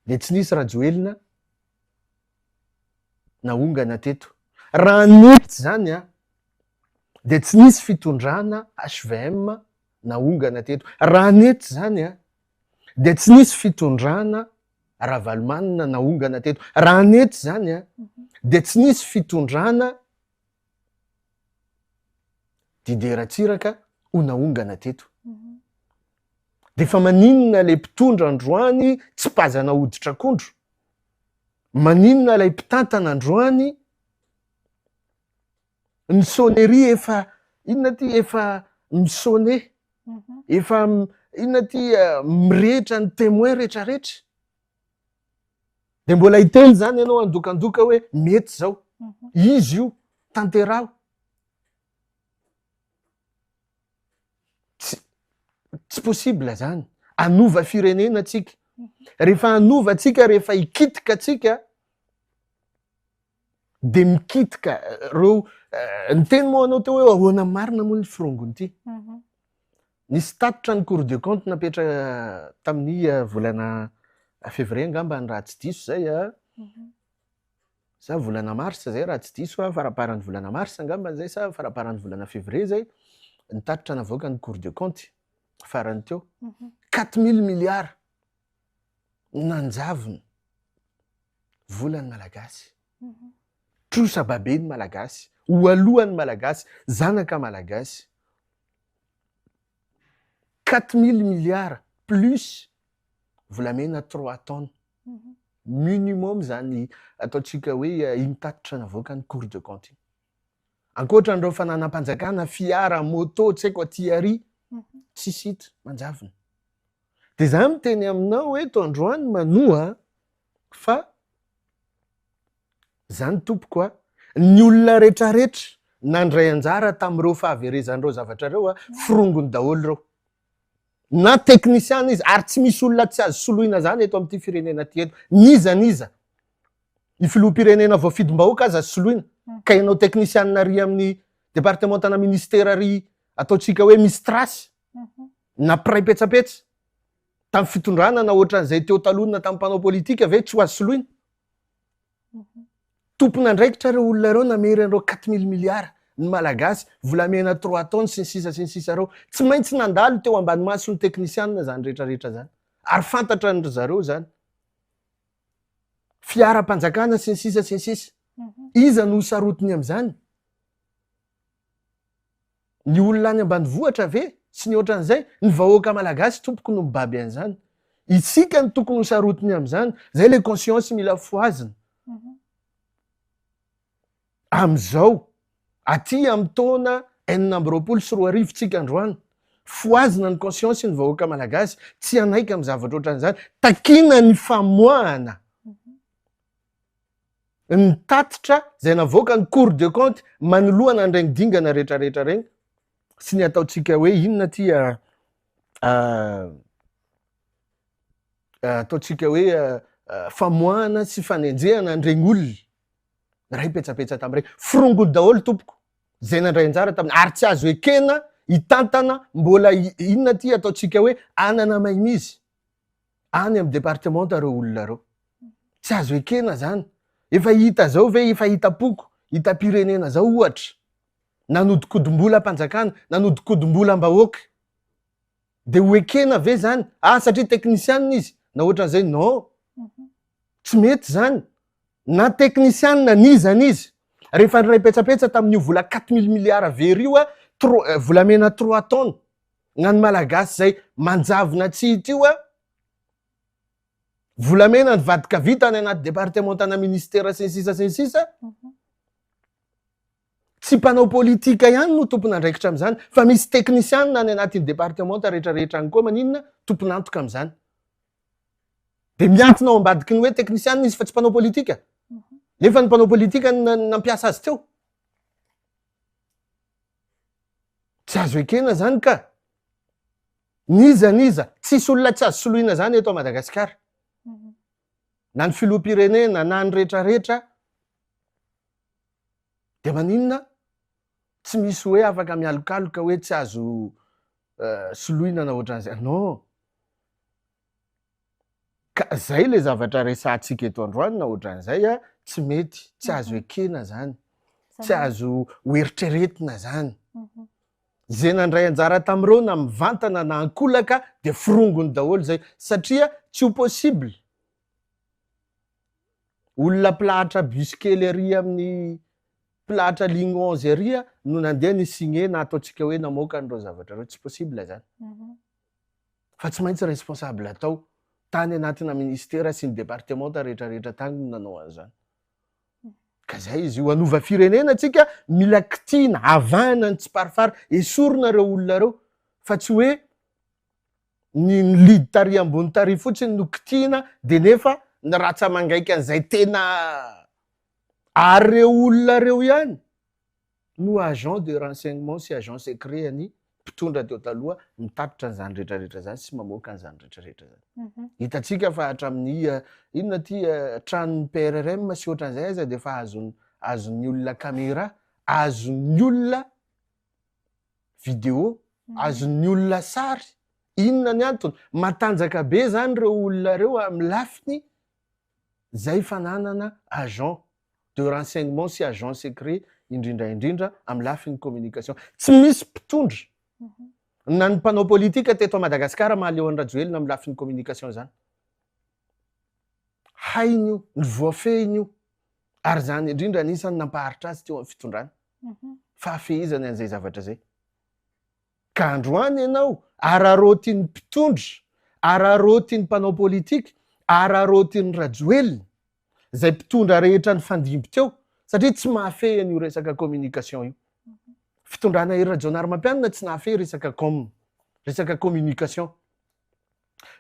Speaker 2: de tsy nisy rajoelina naongana teto. Raha nety zany de tsy nisy fitondrana HVM naongana teto. Raha nety zany de tsy nisy fitondrana Ravalomanina naongana teto. Raha nety zany de tsy nisy fitondrana Didier Ratsiraka ho naongana teto. De fa maninona le mpitondra androany tsy pazana hoditra akondro? Maninona lay mpitantana androany ny sonnerie efa inona ty efa misone, efa inona ty mirehitra ny témoin rehetra rehetra. De mbola hiteny zany ianao andokandoka hoe mety zao, izy io tanteraho. Tsy possible zany. Anova firenena tsika. Rehefa anova tsika, rehefa hikitika tsika de mikitika reo ny teny moa anao teo hoe ahoana marina moa ny firongony ity. Nisy tatitra ny Cour des comptes napetraka tamin'ny volana février angamba ny raha tsy diso zay Za volana marsa zay raha tsy diso faraparan'ny volana marsa angamba zay sa faraparan'ny volana février zay nitatitra navoaka ny Cour des comptes farany teo 4000 milliards nanjavony volan'ny malagasy. Trosa babeny malagasy, oalohan'ny malagasy, zanaka malagasy. 4000 milliards plus volamena 3 tonnes. Minimum zany ataontsika hoe imitatitra navoaka ny Cour des comptes. Ankoatran'ireo fananam-panjakana fiara moto tsy haiko aty ary tsy hita manjavona. Dia za miteny aminao hoe Tandroany manoa fa zany tompoko ny olona rehetrarehetra nandray anjara tamin'ireo fahaverezan'ireo zavatra ireo firongony daholo ireo. Na teknisiana izy ary tsy misy olona tsy azo soloina zany eto amin'ity firenena ty eto. Niza ny filoham-pirenena voafidim-bahoaka aza azo soloina ka ianao teknisiana ry amin'ny departementana ministera ry ataontsika hoe misy trasy na piray petsapetsa tamin'ny fitondrana na ohatran'izay teo talonina tamin'ny mpanao politika ve tsy ho azo soloina. Tompona ndraikitra ireo olona ireo namery an'ireo 4000 milliards ny malagasy volamena 3 tonnes sy ny sisa ireo. Tsy maintsy nandalo teo ambany mason'ny teknisiana zany rehetrarehetra zany ary fantatra ny zareo zany. Fiara-panjakana sy ny sisa. Iza no sarotiny amin'izany? Ny olona any ambanivohitra ve sy ny ohatran'izay? Ny vahoaka malagasy tompoko no mibaby an'izany. Isika ny tokony ho sarotiny amin'izany. Zay le conscience mila foazina. Amin'izao aty amin'ny taona 2024 tsika androany foazina ny conscience ny vahoaka malagasy tsy anaika amin'ny zavatra ohatran'izany. Takina ny famoahana ny tatitra zay navoaka ny Cour des comptes manoloana an'ireny dingana rehetrarehetra reny sy ny ataontsika hoe inona ty ataontsika hoe famoahana sy fanenjehana an'ireny olona ray petsapetsa tamin'ireny firongony daholo tompoko zay nandray anjara tamin'ny ary tsy azo ekena hitantana mbola inona ty ataontsika hoe anana maimizy any amin'ny departementa ireo olona ireo tsy azo ekena zany. Efa hita zao ve efa hita-poko hita-pirenena zao ohatra nanodikodim-bola mpanjakana nanodikodim-bolam-bahoaka dia ho ekena ve zany satria teknisiana izy na ohatran'izay non tsy mety zany na teknisiana nizana izy rehefa nyray petsapetsa tamin'io vola 4000 milliards very io volamena 3 tonnes gnany malagasy zay manjavona tsy hita io volamena ny vadika vita any anaty departementana ministera sy ny sisa tsy mpanao politika ihany no tompona andraikitra amin'izany fa misy teknisiana any anatin'ny departementa rehetrarehetra any koa manina tompona antoka amin'izany. Dia miantona ao ambadiky ny hoe teknisiana izy fa tsy mpanao politika. Nefa ny mpanao politika nampiasa azy teo. Tsy azo ekena zany ka. Niza tsisy olona tsy azo soloina zany eto a Madagasikara. Na ny filoham-pirenena na ny rehetrarehetra dia maninona tsy misy hoe afaka mialokaloka hoe tsy azo soloina na ohatran'izay. Non. Ka zay le zavatra resahantsika eto androany na ohatran'izay tsy mety, tsy azo ekena zany, tsy azo hoeritreretina zany. Zay nandray anjara tamin'ireo na mivantana na ankolaka dia firongony daholo zay satria tsy ho possible. Olona pilahatra bus kely ary amin'ny pilahatra ligne 11 ary no nandeha nisigné na ataontsika hoe namoaka an'ireo zavatra ireo tsy possible zany. Fa tsy maintsy responsable atao tany anatina ministera sy ny departementa rehetrarehetra tany no nanao an'izany. Ka zay izy io anova firenena tsika mila kitiana avahana ny tsiparifary esorina ireo olona ireo fa tsy hoe ny lidy tary ambony tary fotsiny no kitiana dia nefa ny ratsa mangaika an'izay tena areo olona ireo ihany no agent de renseignement sy agent secret any mpitondra teo taloha mitatitra an'izany rehetrarehetra zany sy mamoaka an'izany rehetrarehetra zany. Hitantsika fa hatramin'ny inona ty tranon'ny PRRM sy ohatran'izay aza dia efa azon'ny olona caméra, azon'ny olona vidéo, azon'ny olona sary. Inona ny antony? Matanjaka be zany ireo olona ireo amin'ny lafiny zay fananana agent de renseignement sy agent secret indrindra amin'ny lafin'ny communication. Tsy misy mpitondra na ny mpanao politika teto a Madagasikara mahaleo an'ny Rajoelina amin'ny lafin'ny communication zany. Hainy io, ny voafehiny io, ary zany indrindra anisany nampaharitra azy teo amin'ny fitondrana. Fahafehizany an'izay zavatra zay. Ka androany ianao ararotin'ny mpitondra, ararotin'ny mpanao politika, ararotin'ny Rajoelina, zay mpitondra rehetra ny fandimby teo, satria tsy mahafehy an'io resaka communication io. Fitondrana ery Rajaonarimampianina tsy nahafehy resaka resaka communication.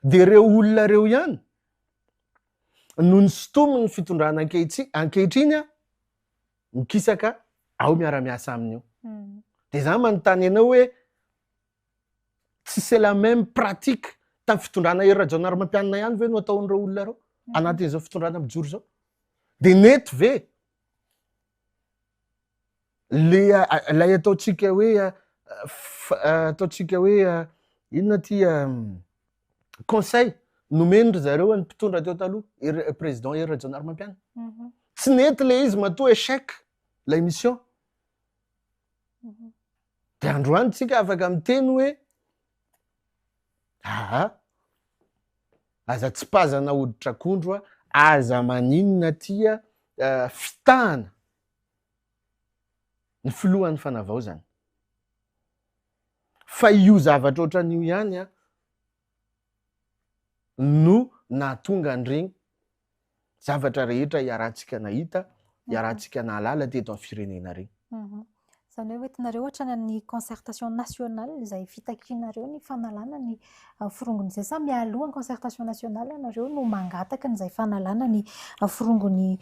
Speaker 2: De reo olona reo ihany no ny sotominy ny fitondrana ankehitriny mikisaka ao miara-miasa amin'io. De zany manontany ianao hoe tsy c'est la même pratique tamin'ny fitondrana ery Rajaonarimampianina ihany ve no ataon'ireo olona reo anatin'izao fitondrana mijoro zao? De neto ve lay ataontsika hoe inona ty conseil nomeny ry zareo ny mpitondra teo taloha président ery Rajaonarimampianina? Tsy nety le izy matoa échec la mission. De androany tsika afaka miteny hoe aza tsy pazana hoditra akondro aza maninona tia fitahana ny filohan'ny fanavaozana. Fa io zavatra ohatran'io ihany no nahatonga an'iregny zavatra rehetra iarahantsika nahita, iarahantsika nahalala teto amin'ny firenena regny.
Speaker 1: Zany hoe oentinareo ohatrany ny concertation nationale izay fitakianareo ny fanalana ny firongony zay sa mialohan'ny concertation nationale nareo no mangataka n'izay fanalana ny firongony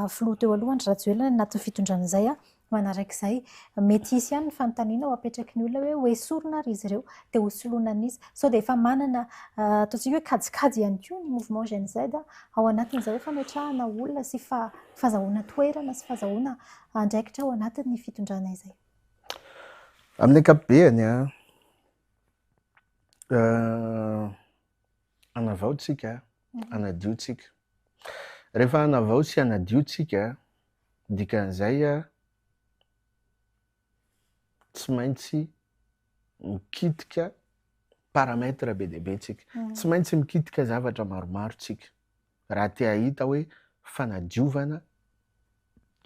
Speaker 1: filoha teo alohan'ny Rajoelina anatin'ny fitondrana izay manarak'izay mety hisy ihany ny fanontaniana ho apetraky ny olona hoe hoesorina ary izy ireo dia hosoloina an'izy. Sao dia efa manana ataontsika hoe kajikajy ihany koa ny mouvement Gen Z ao anatin'izay hoe fametrahana olona sy fahazahoana toerana sy fahazahoana andraikitra ao anatin'ny fitondrana izay.
Speaker 2: Amin'ny ankapobeny anavaotsika, anadiotsika. Rehefa anavao sy anadiotsika dikan'izay tsy maintsy mikitika paramètre be dia be tsika. Tsy maintsy mikitika zavatra maromaro tsika raha te hahita hoe fanadiovana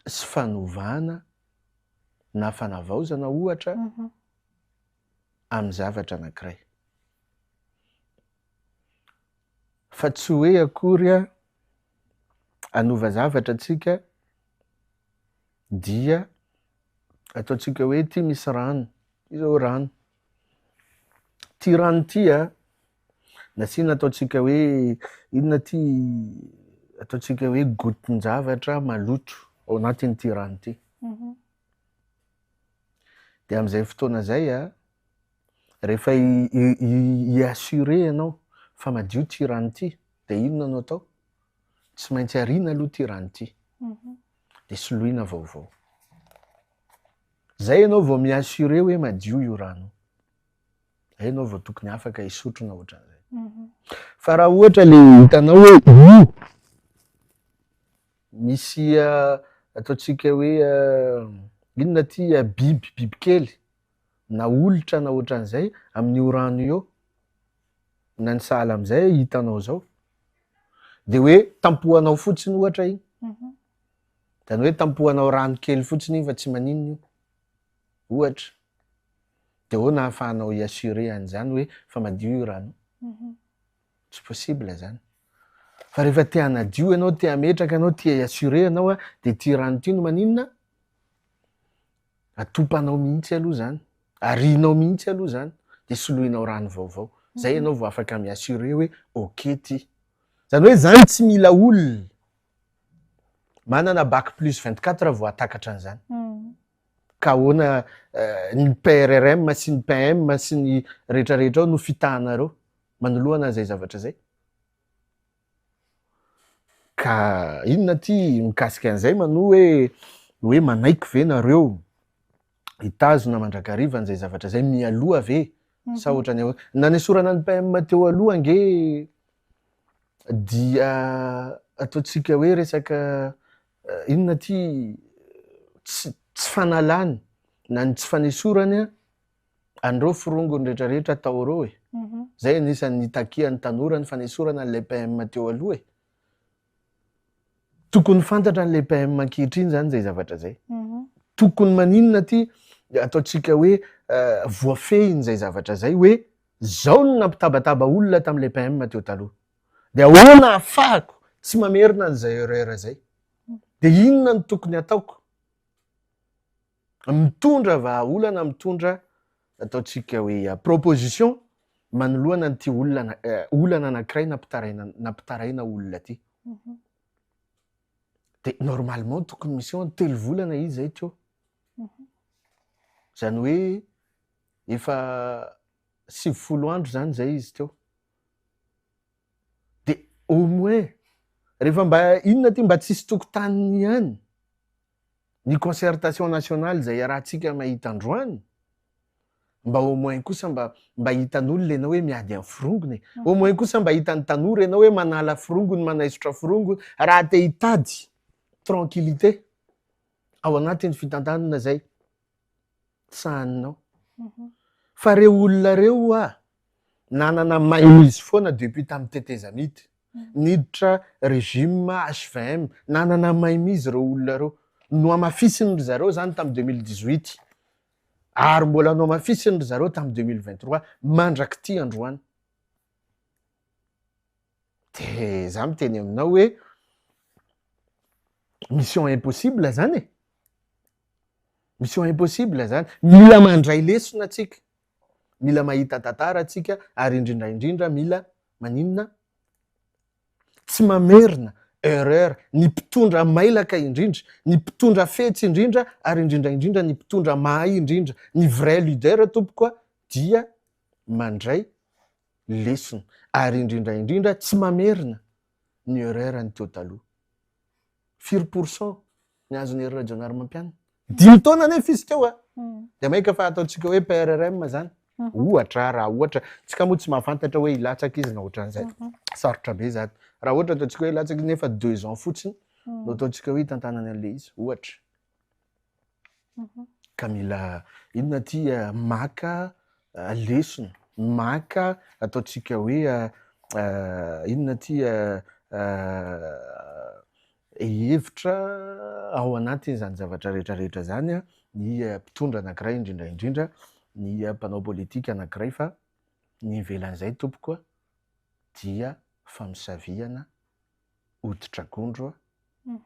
Speaker 2: sy fanovana na fanavaozana ohatra amin'ny zavatra anankiray. Fa tsy hoe akory anova zavatra tsika dia ataontsika hoe ty misy rano, izao rano. Ty rano ty nasiana ataontsika hoe inona ty ataontsika hoe goton-javatra maloto ao anatin'ity rano ty. De amin'izay fotoana zay rehefa i-assurer ianao fa madio ty rano ty, de inona anao atao? Tsy maintsy ariana aloha ty rano ty. De soloina vaovao. Zay ianao vao mi-assurer hoe madio io rano. Zay ianao vao tokony afaka hisotrona ohatran'izay. Fa raha ohatra le hitanao hoe misy ataontsika hoe inona ty bibikely na olitra na ohatran'izay amin'io rano io na ny sahala amin'izay hitanao zao, de hoe tampohanao fotsiny ohatra iny. Zany hoe tampohanao rano kely fotsiny iny fa tsy maninona io ohatra. De ahoana ahafahanao i-assurer an'izany hoe fa madio io rano? Tsy possible zany. Fa rehefa te hanadio ianao, te hametraka ianao, te i-assurer ianao de ty rano ty no maninona? Atopanao mihitsy aloha zany, arianao mihitsy aloha zany, de soloinao rano vaovao. Zay ianao vao afaka mi-assurer hoe ok ty. Zany hoe zany tsy mila olona manana bac plus 24 vao atakatra an'izany. Ka ahoana ny PRRM sy ny PM sy ny rehetrarehetra ao no fitahanareo manoloana an'izay zavatra zay. Ka inona ty mikasika an'izay manoa hoe manaiky ve nareo hitazona mandrakariva an'izay zavatra zay mialoha ve? Sa ohatrany nanesorana ny PM teo aloha ange dia ataontsika hoe resaka inona ty tsy fanalany na ny tsy fanesorany andreo firongony rehetrarehetra atao reo e. Zay anisan'ny nitakian'ny tanora ny fanesorana an'ilay PM teo aloha e. Tokony fantatra an'ilay PM ankehitriny zany zay zavatra zay. Tokony maninona ty ataontsika hoe voafehiny zay zavatra zay hoe zao no nampitabataba olona tam'ilay PM teo taloha. De ahoana ahafahako tsy mamerina an'izay erreur zay? De inona ny tokony ataoko? Mitondra vahaolana, mitondra ataontsika hoe proposition manoloana an'ity olana anankiray nampitaraina olona ty. De normalement tokony misy eo 3 volana izy zay teo. Zany hoe efa 90 andro zany zay izy teo. De au moins rehefa mba inona ty mba tsisy tokotaniny ihany ny concertation nationale zay arahantsika mahita androany, mba au moins kosa mba hitan'olona ianao hoe miady amin'ny firongony, au moins kosa mba hitan'ny tanora ianao hoe manala firongony, manaisotra firongony, raha te hitady tranquillité ao anatin'ny fitantanana zay sahaninao. Fa reo olona reo nanana mahizy foana depuis tamin'ny teteza mity, niditra régime HVM, nanana mahimizy reo olona reo, no amafisiny ry zareo zany tamin'ny 2018 ary mbola no amafisiny ry zareo tamin'ny 2023 mandraky ty androany. De za miteny aminao hoe mission impossible zany e. Mission impossible zany. Mila mandray lesona atsika, mila mahita tantara atsika, ary indrindra mila maninona? Tsy mamerina erreur, ny mpitondra mailaka indrindra, ny mpitondra fetsy indrindra, ary indrindra ny mpitondra mahay indrindra, ny vrai leader tompoko dia mandray lesona, ary indrindra tsy mamerina ny erreur ny teo taloha. 4% ny azon'ny erreur John-Marie-Mampianina. 10 taona nefa izy teo de maika fa ataontsika hoe PRRM zany. Ohatra, raha ohatra, tsika moa tsy mahafantatra hoe ilatsaka izy na ohatran'izay. Sarotra be zany. Raha ohatra ataontsika hoe ilatsaka nefa 2 ans fotsiny no ataontsika hoe hitantanany an'le izy, ohatra. Ka mila inona ty maka lesona, maka ataontsika hoe inona ty hevitra ao anatin'izany zavatra rehetrarehetra zany ny mpitondra anankiray indrindra ny mpanao politika anankiray, fa ny ivelan'izay tompoko dia famisaviana, hoditra-gondro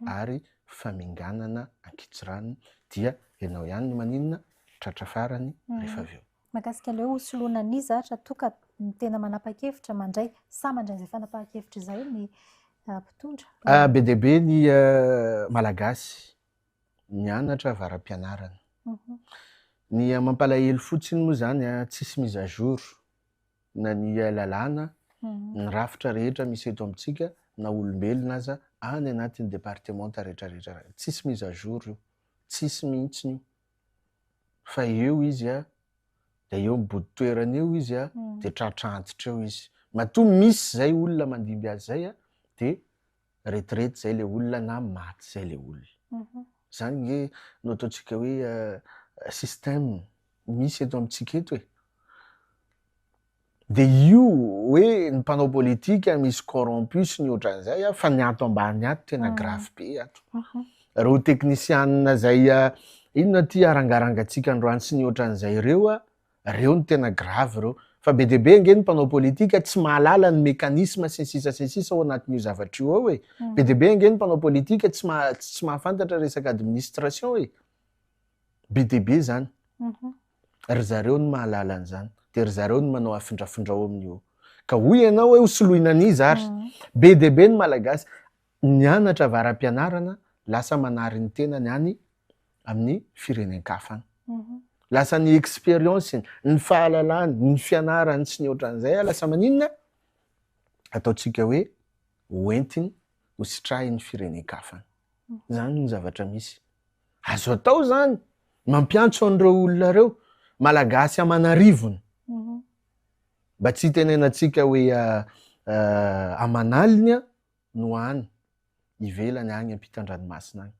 Speaker 2: ary faminganana ankitsirany, dia ianao ihany no maninona tratra farany rehefa avy eo.
Speaker 1: Mahakasika ilay hosoloana an'izy zatra toka ny tena manapa-kevitra mandray sa mandray izay fanapahan-kevitra izay ny mpitondra.
Speaker 2: Be dia be ny malagasy nianatra varam-pianarana. Ny mampalahelo fotsiny moa zany tsisy mise à jour na ny lalàna, ny rafitra rehetra misy eto amintsika na olombelona aza any anatin'ny départementa rehetrarehetra, tsisy mise à jour io, tsisy mihitsy io. Fa eo izy de eo mibody toerana eo izy de tratra antitra eo izy. Matoa misy zay olona mandimby azy zay de retraite zay le olona na maty zay le olona. Zany hoe no ataontsika hoe système misy eto amintsika eto e. De io hoe ny mpanao politika misy corrompu sy ny ohatran'izay fa ny ato ambany ato tena grave be ato. Reo technicianina zay inona ty arangarangatsika androany sy ny ohatran'izay reo no tena grave reo. Fa be dia be nge ny mpanao politika tsy mahalala ny mécanisme sy ny sisa ao anatin'io zavatra io ao e. Be dia be nge ny mpanao politika tsy mahafantatra resaka administration e. Be dia be zany. Ry zareo no mahalala an'izany, de ry zareo no manao afindrafindra ao amin'io. Ka hoy ianao hoe hosoloina an'izy ary be dia be ny malagasy nianatra varam-pianarana lasa manary ny tenany any amin'ny firenen-kafa any. Lasa ny expérience, ny fahalalany, ny fianarany sy ny ohatran'izay lasa maninona? Ataontsika hoe hoentiny ho sitrahiny firenen-kafa. Zany ny zavatra misy. Azo atao zany, mampiantso an'ireo olona reo, malagasy aman'arivony. Mba tsy tenenantsika hoe aman'alina no any. ivelany agny ampitan-dranomasina agny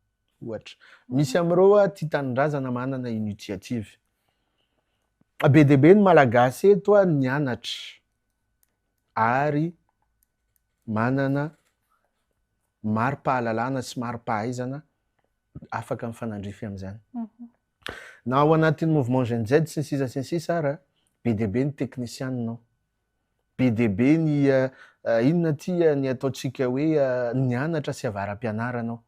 Speaker 2: ohatra. Misy am'ireo tia tanindrazana manana initiative. Be dia be ny malagasy eto nianatra ary manana mari-pahalalana sy mari-pahaizana afaka mifanandrify amin'izany. Na ao anatin'ny mouvement Gen Z sy ny sisa ara, be dia be ny teknisianinao. Be dia be ny inona ty ny ataontsika hoe nianatra sy avaram-pianaranao.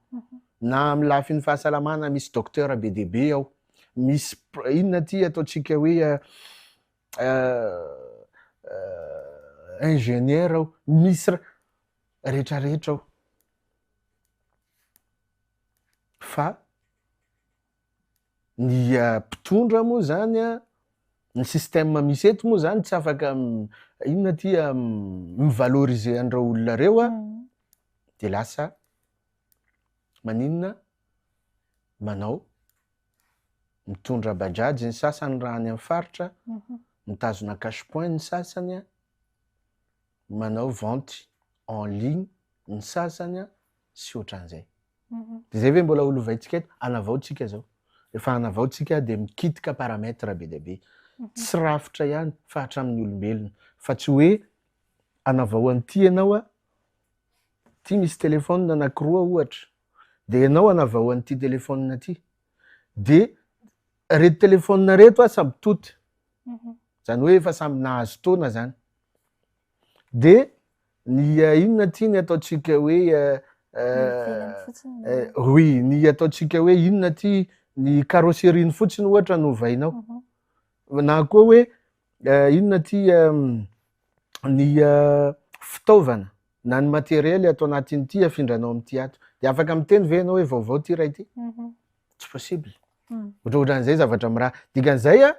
Speaker 2: Na amin'ny lafin'ny fahasalamana misy docteur be dia be ao. Misy inona ty ataontsika hoe ingénieur ao, misy rehetrarehetra ao. Fa ny mpitondra moa zany ny système misy eto moa zany tsy afaka inona ty mivaloriser andreo olona reo de lasa maninona manao mitondra bajaj ny sasany raha any amin'ny faritra, mitazona cache-point ny sasany, manao vente en ligne ny sasany sy ohatran'izay. De zay ve mbola olovaintsika eto anavaotsika zao. Efa anavaotsika de mikitika paramètre be dia be. Tsy rafitra ihany fa hatramin'ny olombelona. Fa tsy hoe anavao an'ity ianao ty misy telefônina anankiroa ohatra. De ianao anavao an'ity telefônina ty. De reto telefônina reto samy tota. Zany hoe efa samy nahazo taona zany. De ny inona ty ny ataontsika hoe oui, ny ataontsika hoe inona ty ny carrosserie fotsiny ohatra no ovainao. Na koa hoe inona ty ny fitaovana na ny matériel atao anatin'ity afindranao amin'ity ato. De afaka miteny ve ianao hoe vaovao ty raha ity? Tsy possible. Ohatrohatran'izay zavatra miraha. Dikan'izay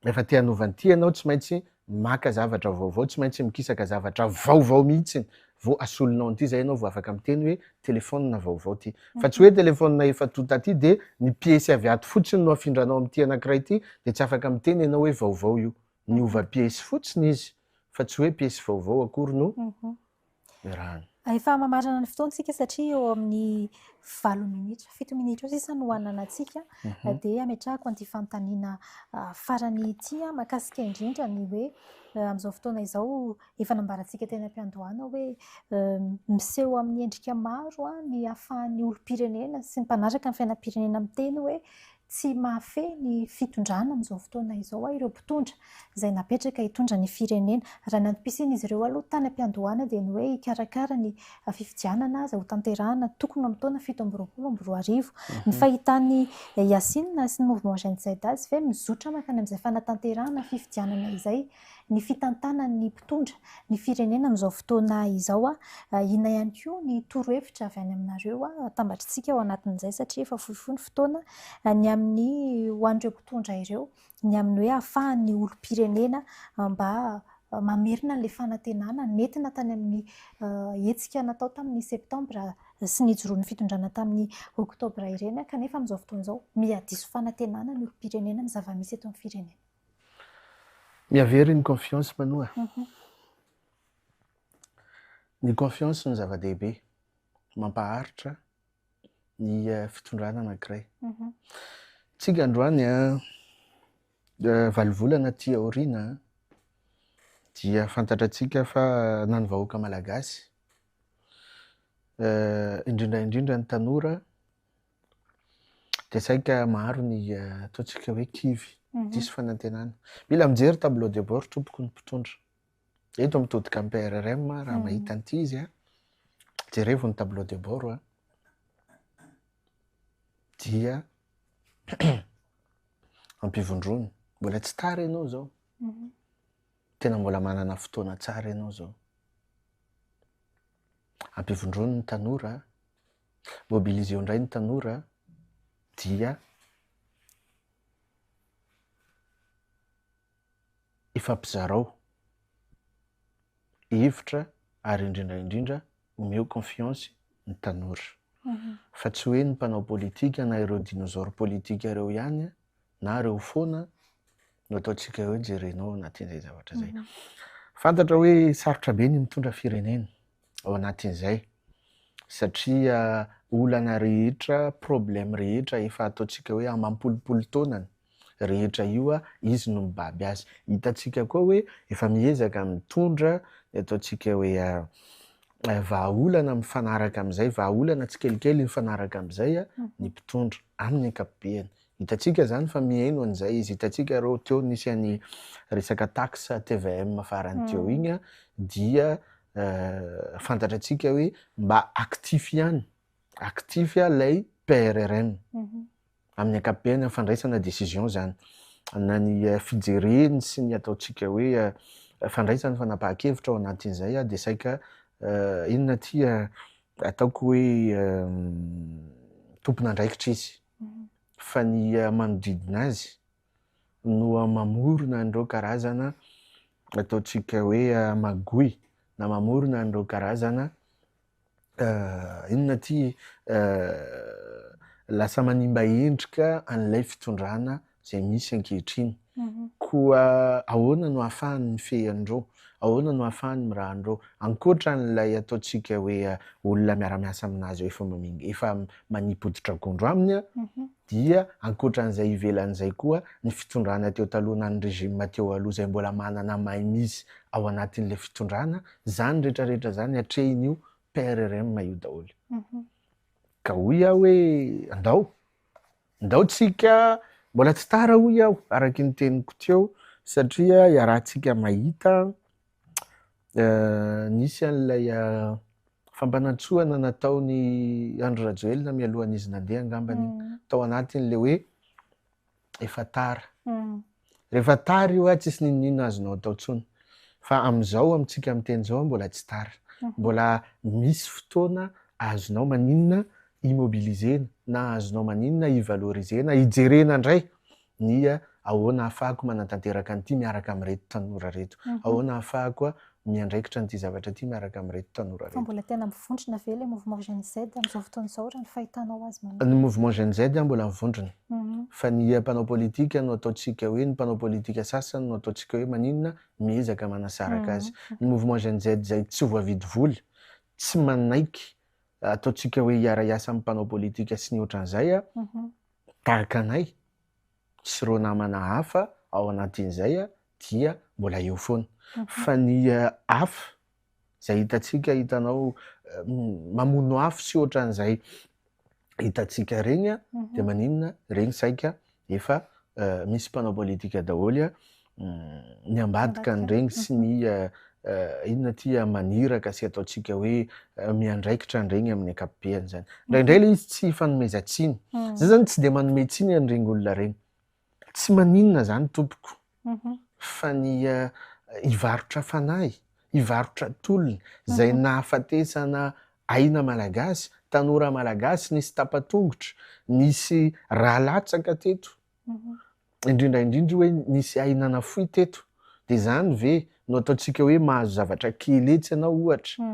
Speaker 2: efa te hanovan'ity ianao tsy maintsy maka zavatra vaovao, tsy maintsy mikisaka zavatra vaovao mihitsiny. Vao asolonao an'ity zay ianao vao afaka miteny hoe telefônina vaovao ty. Fa tsy hoe telefônina efa tota ty de ny piesy avy ato fotsiny no afindranao amin'ity anankiray ty de tsy afaka miteny ianao hoe vaovao io. Niova piesy fotsiny izy fa tsy hoe piesy vaovao akory no irahany.
Speaker 1: Efa mamarana ny fotoana tsika satria eo amin'ny 7 minitra, 7 minitra eo sisa no hoanana antsika dia ametrahako an'ity fanontaniana farany ity mahakasika indrindra ny hoe amin'izao fotoana izao efa nambarantsika teny am-piandohana hoe miseho amin'ny endrika maro ny ahafahan'ny olom-pirenena sy ny mpanaraka ny fiainam-pirenena miteny hoe tsy mahafehy ny fitondrana amin'izao fotoana izao ireo mpitondra izay napetraka hitondra ny firenena. Raha ny antom-pisian'izy ireo aloha tany am-piandohana dia ny hoe hikarakara ny fifidianana izay ho tanterahana tokony amin'ny taona 2024. Ny fahitan'ny Yassine sy ny mouvement Gen Z azy ve mizotra makany amin'izay fanatanterahana fifidianana izay, ny fitantanan'ny mpitondra ny firenena amin'izao fotoana izao ina ihany koa ny torohevitra avy any aminareo atambatritsika ao anatin'izay satria efa fohifohy ny fotoana ny amin'ny ho an'ireo mpitondra ireo ny amin'ny hoe ahafahan'ny olom-pirenena mba mamerina an'ilay fanantenana nentina tany amin'ny hetsika natao tamin'ny septambra sy nijoroan'ny fitondrana tamin'ny oktobra ireny kanefa amin'izao fotoana izao miadiso fanantenana ny olom-pirenena ny zava-misy eto amin'ny firenena.
Speaker 2: Miavery ny confiance manoa. Ny confiance ny zava-dehibe mampaharitra ny fitondrana anankiray. Tsika androany valovolana ty aoriana dia fantatratsika fa na ny vahoaka malagasy indrindra ny tanora dia saika maro ny ataontsika hoe kivy diso fanantenana. Mila mijery tableau de bord tompoko ny mpitondra. Eto mitodika amin'ny PRRM raha mahita an'ity izy jerevo ny tableau de bord dia ampivondrony mbola tsy tara ianao zao. Tena mbola manana fotoana tsara ianao zao. Ampivondrony ny tanora, mobiliseo indray ny tanora dia ifampizarao hevitra ary indrindra omeo confiance ny tanora. Fa tsy hoe ny mpanao politika na ireo dinosaure politika ireo ihany na ireo foana no ataontsika hoe jerenao anatin'izay zavatra zay. Fantatra hoe sarotra be ny mitondra firenena ao anatin'izay satria olana rehetra, problème rehetra efa ataontsika hoe amampolopolo taonany rehetra io izy no mibaby azy. Hitantsika koa hoe efa miezaka mitondra ataontsika hoe vahaolana mifanaraka amin'izay, vahaolana tsikelikely mifanaraka amin'izay ny mpitondra amin'ny ankapobeny. Hitantsika zany fa mihaino an'izay izy. Hitantsika reo teo nisy any resaka taxe TVM farany teo igny dia fantatratsika hoe mba actif ihany, actif ilay PRRM amin'ny ankapobeny fandraisana décision zany, na ny fijereny sy ny ataontsika hoe fandraisana fanapahan-kevitra ao anatin'izay dia saika inona ty ataoko hoe tompon'andraikitra izy fa ny manodidina azy no mamorona an'ireo karazana ataontsika hoe magoy na mamorona an'ireo karazana inona ty lasa manimba endrika an'ilay fitondrana izay misy ankehitriny. Koa ahoana no ahafahany mifehy an'ireo, ahoana no ahafahany mirahan'ireo ankoatran'ilay ataontsika hoe olona miara-miasa aminazy efa manipoditra gondro aminy dia ankoatran'izay ivelan'izay koa ny fitondrana teo talohana ny rejima teo aloha izay mbola manana mahay mizy ao anatin'ilay fitondrana, zany rehetrarehetra zany hatrehiny io PRRM io daholo. Ka hoy aho hoe andao tsika mbola tsy tara hoy aho araky ny teniko teo satria iarahantsika mahita nisy an'ilay fampanatsoana nataony Andro Rajoelina mialohan'izy nandeha angambany tao anatin'le hoe efa tara. Rehefa tara io tsisy ninona azonao atao tsony. Fa amin'izao amintsika amin'ny teny izao mbola tsy tara. Mbola misy fotoana azonao maninona immobilisena na azonao maninona ivaloriser ijerena indray ny ahoana ahafahako manatanteraka an'ity miaraka amin'reto tanora reto. Ahoana ahafahako miandraikitra an'ity zavatra ity miaraka amin'reto tanora reto.
Speaker 1: Fa mbola tena mivondrona ve ilay mouvement Jeune Z amin'izao fotoana izao raha ny fahitanao azy
Speaker 2: Ny mouvement Jeune Z mbola mivondrona. Fa ny mpanao politika no ataontsika hoe ny mpanao politika sasany no ataontsika hoe maninona miezaka manasaraka azy. Ny mouvement Jeune Z izay tsy voavidy voly, tsy manaiky ataontsika hoe hiara-hiasa amin'ny mpanao politika sy ny ohatran'izay tahaka anay sy ireo namana hafa ao anatin'izay dia mbola eo foana. Fa ny hafa izay hitantsika hitanao mamono afo sy ohatran'izay hitantsika regny dia maninona regny saika efa misy mpanao politika daholo ny ambadika an'iregny sy ny inona ty maniraka sy ataontsika hoe miandraikitra an'iregny amin'ny ankapobeny zany. Indraindray ilay izy tsy fanomezan-tsiny. Zay zany tsy dia manome tsiny an'iregny olona regny. Tsy maninona zany tompoko fa ny hivarotra fanahy, hivarotra tolona izay nahafatesana aina malagasy, tanora malagasy nisy tapatongotra, nisy rahalatsaka teto. Indrindra hoe nisy ainana fohy teto. Dia zany ve no ataontsika hoe mahazo zavatra kely etsy ianao ohatra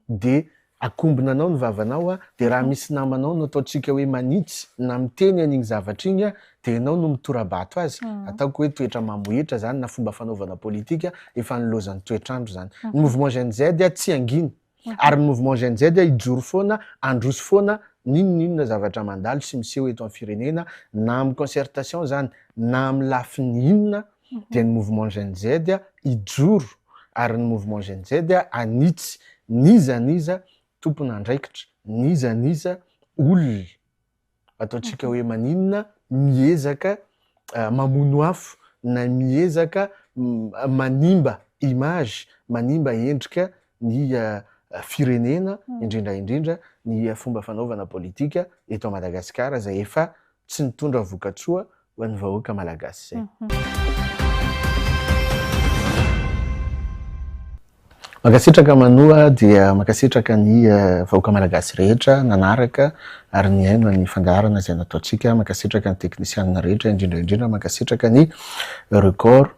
Speaker 2: dia akombona anao ny vavanao dia raha misy namanao no ataontsika hoe manitsy na miteny an'iny zavatra iny dia ianao no mitorabato azy. Ataoko hoe toetra mamoetra zany na fomba fanaovana politika efa nilozan'ny toetrandro zany. Ny mouvement Jeune Z tsy anginy ary ny mouvement Jeune Z ijoro foana, androso foana ninona zavatra mandalo sy miseho eto amin'ny firenena na amin'ny concertation zany na amin'ny lafiny inona dia ny mouvement Jeune Z ijoro ary ny mouvement Jeune Z anitsy nizaniza tompon'andraikitra, nizaniza olona ataontsika hoe maninona miezaka mamono afo na miezaka manimba image, manimba endrika ny firenena indrindra ny fomba fanaovana politika eto Madagasikara izay efa tsy nitondra vokatsoa ho an'ny vahoaka malagasy izay. Makasitraka manoa dia makasitraka ny vahoaka malagasy rehetra nanaraka ary ny haino ny fandaharana izay nataontsika, makasitraka ny teknisianina rehetra indrindra makasitraka ny Record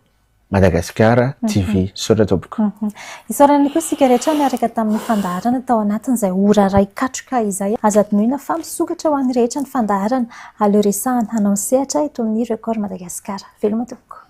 Speaker 2: Madagasikara TV Saotra Toboko.
Speaker 1: Isaorana koa isika rehetra niaraka tamin'ny fandaharana tao anatin'izay ora iray katroka izay azo adinoina fa misokatra ho an'ny rehetra ny fandaharana aleo resahana hanao sehatra eto amin'ny Record Madagasikara. Veloma tompoko.